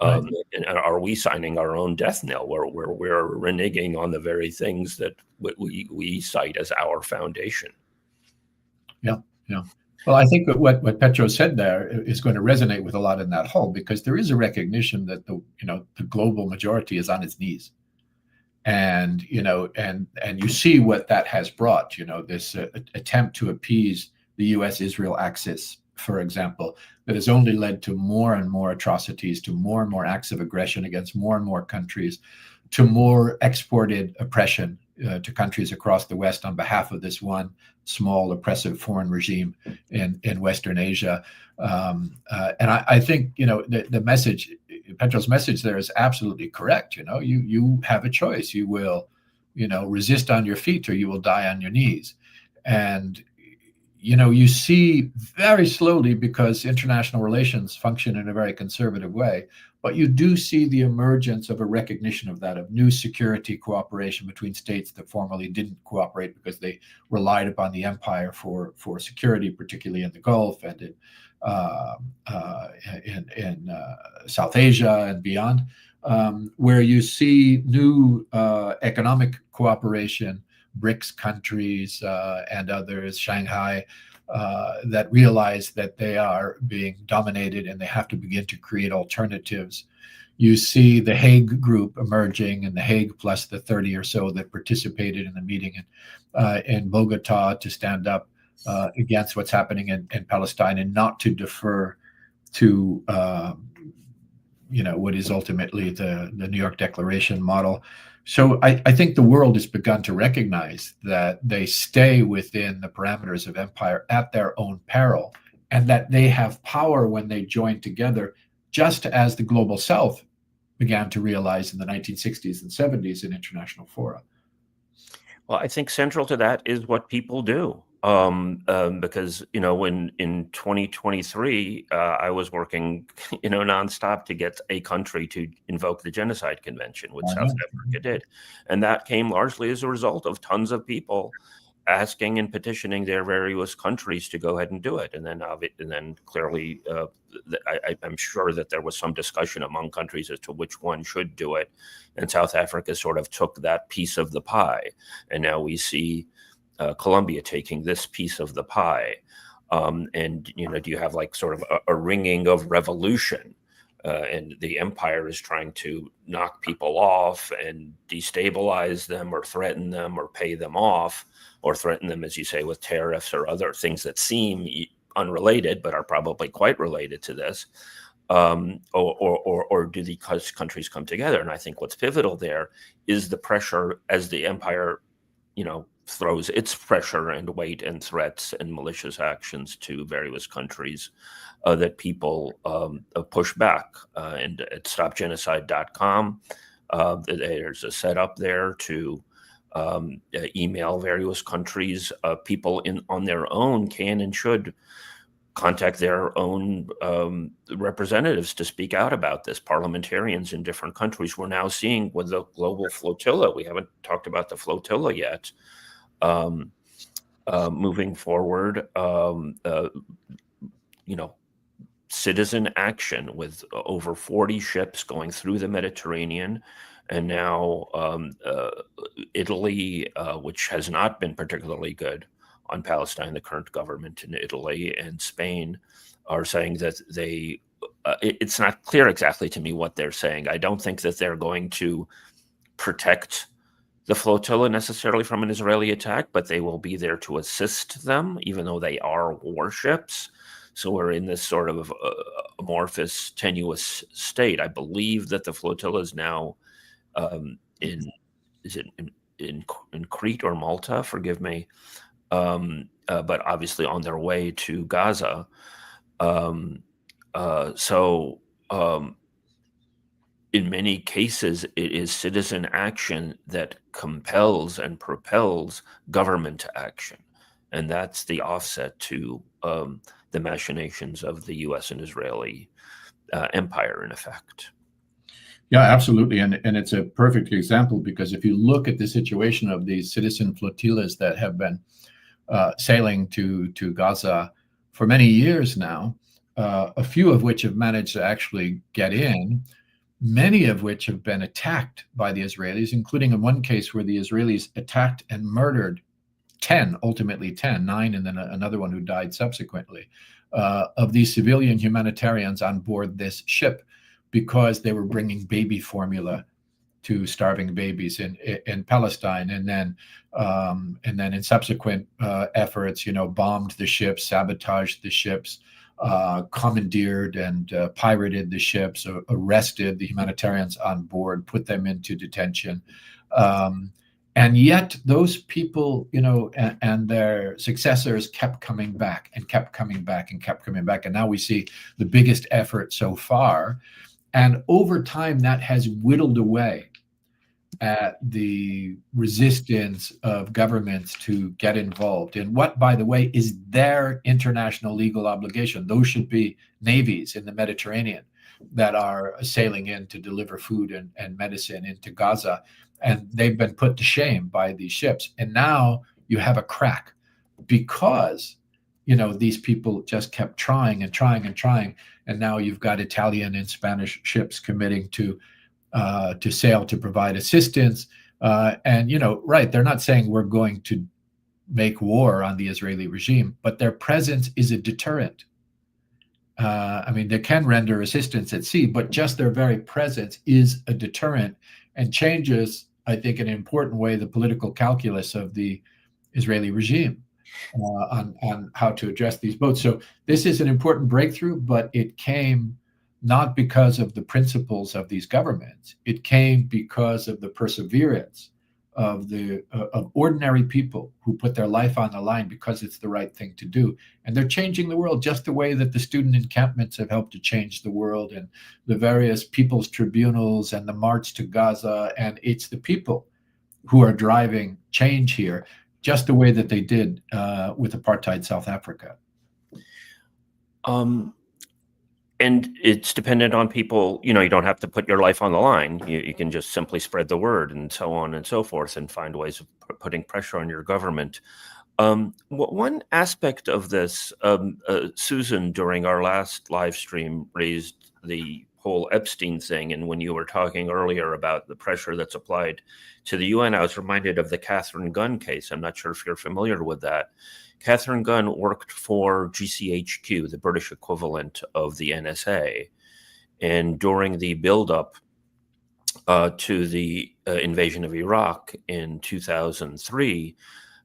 Speaker 2: And are we signing our own death knell, where we're reneging on the very things that we cite as our foundation?
Speaker 3: Yeah. Well, I think that what Petro said there is going to resonate with a lot in that whole, because there is a recognition that the global majority is on its knees. And you see what that has brought, this attempt to appease the U.S.-Israel axis, for example, that has only led to more and more atrocities, to more and more acts of aggression against more and more countries, to more exported oppression to countries across the West on behalf of this one small oppressive foreign regime in Western Asia. And I think, the message, Petro's message there is absolutely correct. You have a choice. You will, resist on your feet, or you will die on your knees. And, you see very slowly, because international relations function in a very conservative way, but you do see the emergence of a recognition of that, of new security cooperation between states that formerly didn't cooperate because they relied upon the empire for security, particularly in the Gulf and in South Asia and beyond, where you see new economic cooperation, BRICS countries and others, Shanghai, that realize that they are being dominated and they have to begin to create alternatives. You see the Hague group emerging, and the Hague plus the 30 or so that participated in the meeting in Bogota to stand up against what's happening in Palestine, and not to defer to what is ultimately the New York Declaration model. So I think the world has begun to recognize that they stay within the parameters of empire at their own peril, and that they have power when they join together, just as the global South began to realize in the 1960s and 70s in international fora.
Speaker 2: Well, I think central to that is what people do. Because, when in 2023, I was working, nonstop to get a country to invoke the Genocide Convention, which South Africa did. And that came largely as a result of tons of people asking and petitioning their various countries to go ahead and do it. And then clearly, I'm sure that there was some discussion among countries as to which one should do it. And South Africa sort of took that piece of the pie. And now we see Colombia taking this piece of the pie. And, do you have like sort of a ringing of revolution? And the empire is trying to knock people off and destabilize them, or threaten them, or pay them off, or threaten them, as you say, with tariffs or other things that seem unrelated, but are probably quite related to this. or do the countries come together? And I think what's pivotal there is the pressure as the empire, throws its pressure and weight and threats and malicious actions to various countries, that people push back. And at stopgenocide.com, there's a setup there to email various countries. People on their own can and should contact their own representatives to speak out about this. Parliamentarians in different countries. We're now seeing with the global flotilla, we haven't talked about the flotilla yet, moving forward, citizen action with over 40 ships going through the Mediterranean. And now Italy, which has not been particularly good on Palestine, the current government in Italy and Spain are saying that it's not clear exactly to me what they're saying. I don't think that they're going to protect the flotilla necessarily from an Israeli attack, but they will be there to assist them, even though they are warships. So we're in this sort of amorphous, tenuous state. I believe that the flotilla is now in Crete or Malta, forgive me, but obviously on their way to Gaza. In many cases, it is citizen action that compels and propels government action. And that's the offset to the machinations of the U.S. and Israeli empire, in effect.
Speaker 3: Yeah, absolutely. And it's a perfect example, because if you look at the situation of these citizen flotillas that have been sailing to Gaza for many years now, a few of which have managed to actually get in, many of which have been attacked by the Israelis, including in one case where the Israelis attacked and murdered 10, ultimately 10, 9, and then another one who died subsequently, of these civilian humanitarians on board this ship, because they were bringing baby formula to starving babies in Palestine, and then in subsequent efforts, bombed the ships, sabotaged the ships, commandeered and pirated the ships, arrested the humanitarians on board, put them into detention. And yet those people, and their successors kept coming back and kept coming back and kept coming back. And now we see the biggest effort so far. And over time, that has whittled away at the resistance of governments to get involved in what, by the way, is their international legal obligation. Those should be navies in the Mediterranean that are sailing in to deliver food and medicine into Gaza. And they've been put to shame by these ships. And now you have a crack because, these people just kept trying and trying and trying. And now you've got Italian and Spanish ships committing to sail to provide assistance. Right, they're not saying we're going to make war on the Israeli regime, but their presence is a deterrent. They can render assistance at sea, but just their very presence is a deterrent and changes, I think, in an important way, the political calculus of the Israeli regime on how to address these boats. So this is an important breakthrough, but it came not because of the principles of these governments. It came because of the perseverance of ordinary people who put their life on the line because it's the right thing to do. And they're changing the world just the way that the student encampments have helped to change the world, and the various people's tribunals and the march to Gaza. And it's the people who are driving change here, just the way that they did with apartheid South Africa.
Speaker 2: And it's dependent on people. You don't have to put your life on the line. You can just simply spread the word and so on and so forth, and find ways of putting pressure on your government. One aspect of this, Susan, during our last live stream, raised the whole Epstein thing. And when you were talking earlier about the pressure that's applied to the UN, I was reminded of the Catherine Gunn case. I'm not sure if you're familiar with that. Catherine Gunn worked for GCHQ, the British equivalent of the NSA. And during the buildup to the invasion of Iraq in 2003,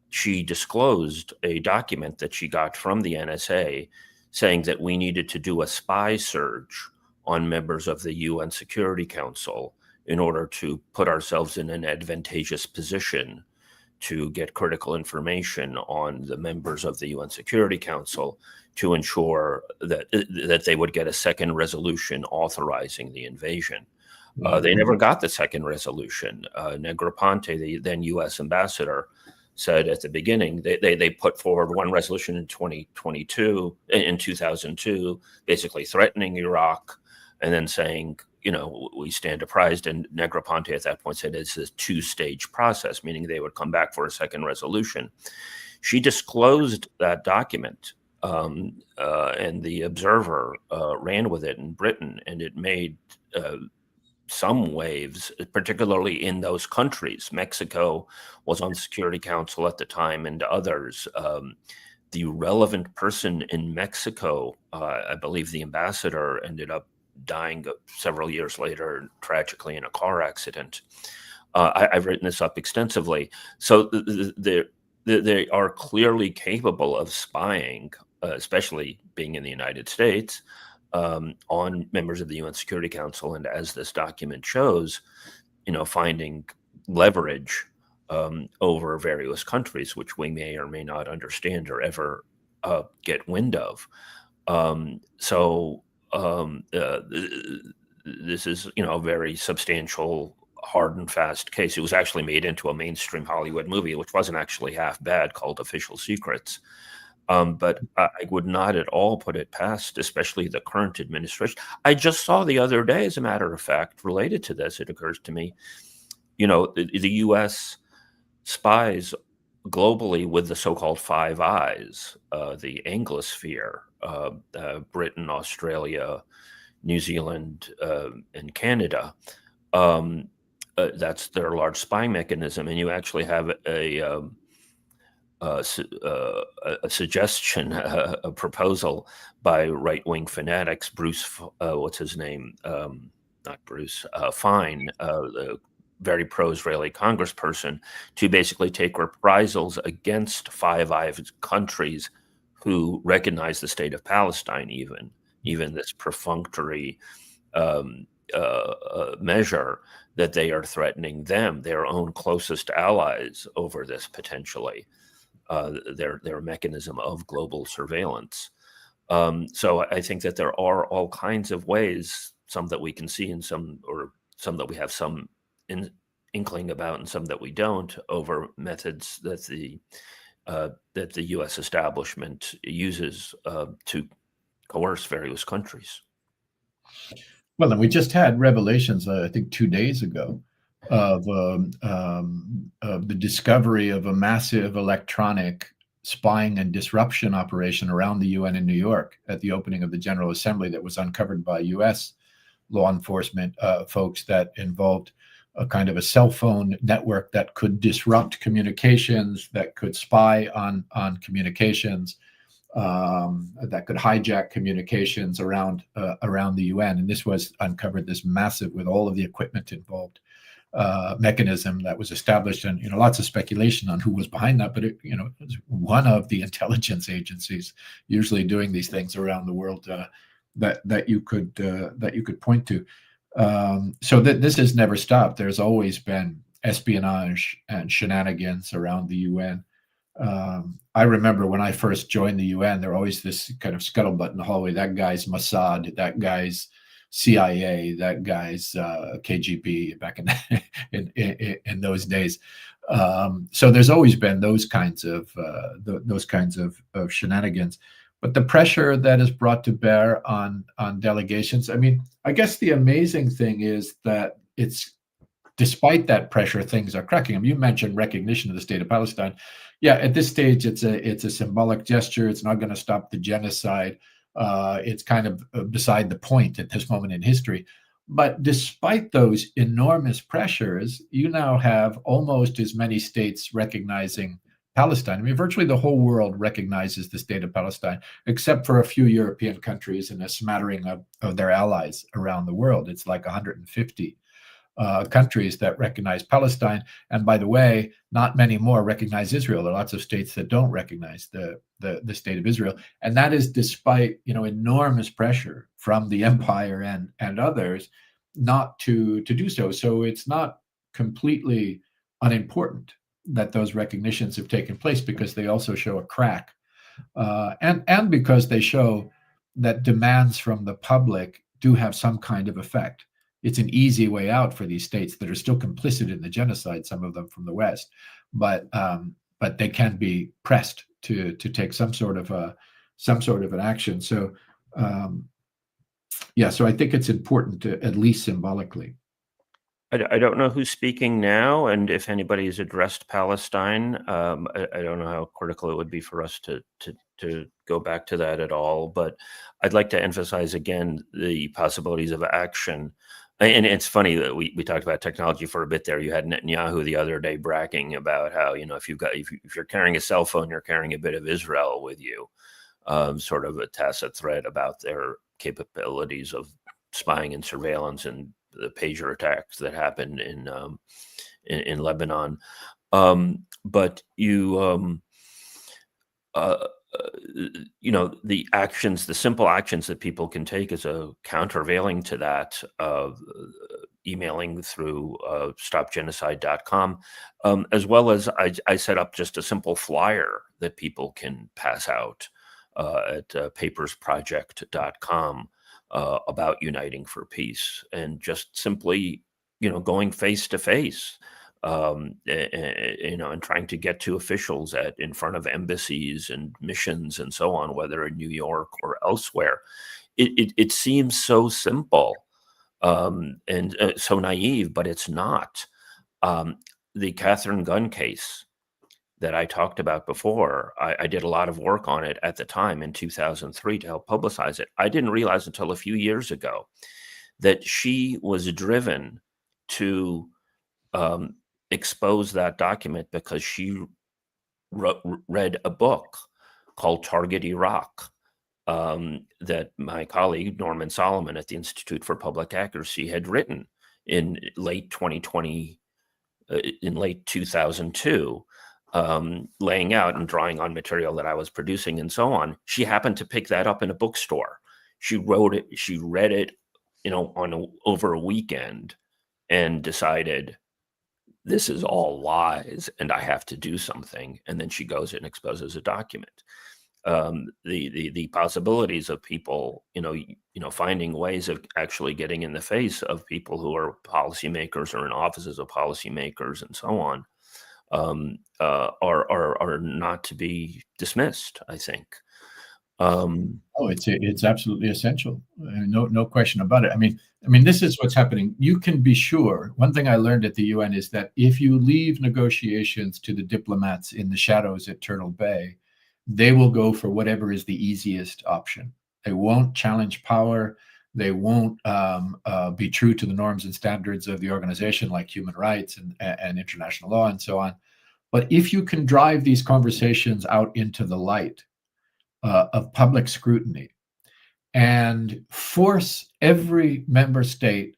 Speaker 2: she disclosed a document that she got from the NSA saying that we needed to do a spy surge on members of the UN Security Council in order to put ourselves in an advantageous position to get critical information on the members of the UN Security Council to ensure that they would get a second resolution authorizing the invasion. They never got the second resolution. Negroponte, the then U.S. ambassador, said at the beginning they put forward one resolution in 2002, basically threatening Iraq, and then saying, you know, we stand apprised. And Negroponte at that point said it's a two-stage process, meaning they would come back for a second resolution. She disclosed that document, and the Observer ran with it in Britain, and it made some waves, particularly in those countries. Mexico was on the Security Council at the time, and others. The relevant person in Mexico, I believe the ambassador, ended up dying several years later, tragically, in a car accident. I've written this up extensively. So they are clearly capable of spying, especially being in the United States, on members of the UN Security Council, and as this document shows, you know, finding leverage over various countries, which we may or may not understand or ever get wind of. This is, you know, a very substantial, hard and fast case. It was actually made into a mainstream Hollywood movie, which wasn't actually half bad, called Official Secrets. But I would not at all put it past, especially the current administration. I just saw the other day, as a matter of fact, related to this, it occurs to me, you know, the U.S. spies globally with the so-called Five Eyes, the Anglosphere, Britain, Australia, New Zealand, and Canada. That's their large spying mechanism. And you actually have a suggestion, a proposal by right-wing fanatics, Bruce, what's his name? Not Bruce, Fine, the very pro-Israeli congressperson, to basically take reprisals against Five Eyes countries who recognize the state of Palestine, even this perfunctory measure that they are threatening them, their own closest allies, over this potentially. Their mechanism of global surveillance. So I think that there are all kinds of ways, some that we can see and some that we have some inkling about and some that we don't, over methods that the U.S. establishment uses to coerce various countries.
Speaker 3: Well, and we just had revelations, I think 2 days ago, of the discovery of a massive electronic spying and disruption operation around the UN in New York at the opening of the General Assembly that was uncovered by U.S. law enforcement folks, that involved a kind of a cell phone network that could disrupt communications, that could spy on communications, that could hijack communications around the UN. And this was uncovered, this massive, with all of the equipment involved, mechanism that was established. And, you know, lots of speculation on who was behind that, but it, you know, it was one of the intelligence agencies usually doing these things around the world that you could point to. So that this has never stopped. There's always been espionage and shenanigans around the UN. I remember when I first joined the UN, there always this kind of scuttlebutt in the hallway. That guy's Mossad, that guy's CIA, that guy's KGB back in those days. So there's always been those kinds of shenanigans. But the pressure that is brought to bear on delegations, I mean, I guess the amazing thing is that it's, despite that pressure, things are cracking. I mean, you mentioned recognition of the state of Palestine. Yeah, at this stage, it's a symbolic gesture. It's not going to stop the genocide. It's kind of beside the point at this moment in history. But despite those enormous pressures, you now have almost as many states recognizing Palestine. I mean, virtually the whole world recognizes the state of Palestine, except for a few European countries and a smattering of their allies around the world. It's like 150. countries that recognize Palestine. And by the way, not many more recognize Israel. There are lots of states that don't recognize the state of Israel. And that is despite, enormous pressure from the empire and others not to do so. So it's not completely unimportant that those recognitions have taken place, because they also show a crack, and because they show that demands from the public do have some kind of effect. It's an easy way out for these states that are still complicit in the genocide, some of them from the West, but they can be pressed to take some sort of an action. So so I think it's important to, at least symbolically.
Speaker 2: I don't know who's speaking now, and if anybody has addressed Palestine. I don't know how critical it would be for us to go back to that at all. But I'd like to emphasize again the possibilities of action. And it's funny that we talked about technology for a bit there. You had Netanyahu the other day bragging about how, if you're carrying a cell phone, you're carrying a bit of Israel with you, sort of a tacit threat about their capabilities of spying and surveillance and the pager attacks that happened in Lebanon. But the actions, the simple actions that people can take as a countervailing to that, emailing through stopgenocide.com, as well as I set up just a simple flyer that people can pass out at papersproject.com about uniting for peace, and just simply, going face to face, and trying to get to officials in front of embassies and missions and so on, whether in New York or elsewhere. It seems so simple and so naive, but it's not. The Catherine Gunn case that I talked about before, I did a lot of work on it at the time in 2003 to help publicize it. I didn't realize until a few years ago that she was driven to expose that document because she read a book called Target Iraq that my colleague Norman Solomon at the Institute for Public Accuracy had written in late 2002. Laying out and drawing on material that I was producing and so on. She happened to pick that up in a bookstore. She read it, over a weekend, and decided this is all lies and I have to do something. And then she goes and exposes a document. The possibilities of people, finding ways of actually getting in the face of people who are policymakers or in offices of policymakers and so on, are not to be dismissed, I think.
Speaker 3: It's absolutely essential. No question about it. I mean, this is what's happening. You can be sure. One thing I learned at the UN is that if you leave negotiations to the diplomats in the shadows at Turtle Bay, they will go for whatever is the easiest option. They won't challenge power. They won't be true to the norms and standards of the organization, like human rights and international law and so on. But if you can drive these conversations out into the light of public scrutiny and force every member state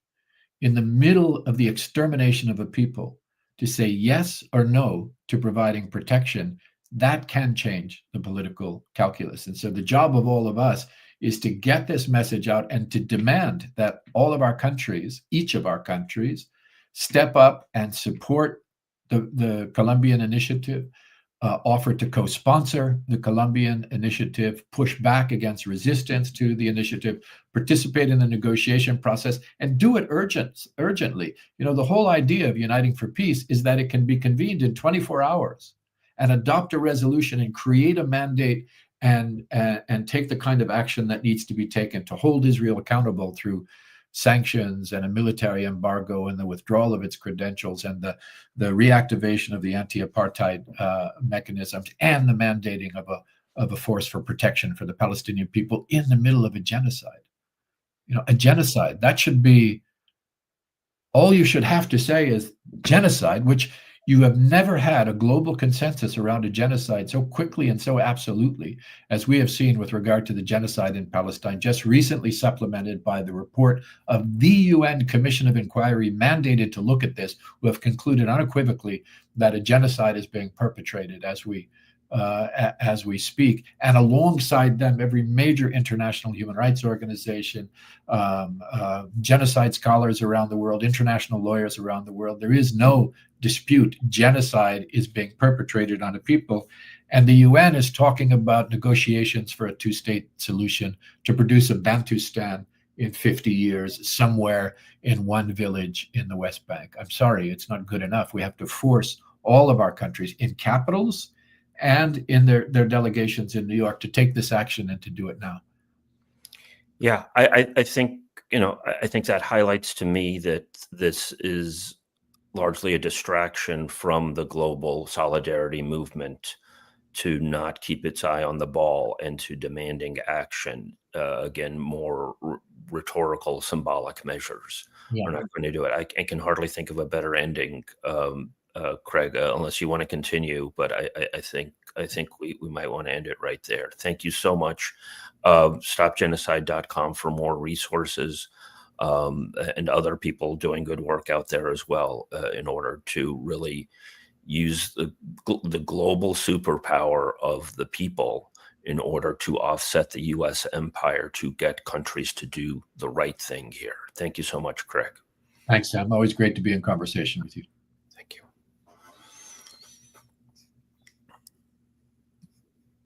Speaker 3: in the middle of the extermination of a people to say yes or no to providing protection, that can change the political calculus. And so the job of all of us is to get this message out and to demand that all of our countries, each of our countries, step up and support the Colombian initiative, offer to co-sponsor the Colombian initiative, push back against resistance to the initiative, participate in the negotiation process, and do it urgently. The whole idea of Uniting for Peace is that it can be convened in 24 hours and adopt a resolution and create a mandate and take the kind of action that needs to be taken to hold Israel accountable through sanctions and a military embargo and the withdrawal of its credentials and the reactivation of the anti-apartheid mechanisms and the mandating of a force for protection for the Palestinian people in the middle of a genocide. A genocide, that should be all you should have to say is genocide, which You have never had a global consensus around a genocide so quickly and so absolutely as we have seen with regard to the genocide in Palestine, just recently supplemented by the report of the UN Commission of Inquiry mandated to look at this, who have concluded unequivocally that a genocide is being perpetrated as we speak. And alongside them, every major international human rights organization, genocide scholars around the world, international lawyers around the world. There is no dispute. Genocide is being perpetrated on a people. And the UN is talking about negotiations for a two-state solution to produce a Bantustan in 50 years, somewhere in one village in the West Bank. I'm sorry, it's not good enough. We have to force all of our countries in capitals and in their delegations in New York to take this action and to do it now.
Speaker 2: Yeah, I think, I think that highlights to me that this is largely a distraction from the global solidarity movement to not keep its eye on the ball and to demanding action. Again, more rhetorical, symbolic measures.
Speaker 3: Yeah.
Speaker 2: We're not going to do it. I can hardly think of a better ending, Craig, unless you want to continue. But I think we might want to end it right there. Thank you so much. StopGenocide.com for more resources. And other people doing good work out there as well, in order to really use the global superpower of the people in order to offset the U.S. empire to get countries to do the right thing here. Thank you so much, Craig.
Speaker 3: Thanks, Sam. Always great to be in conversation with you.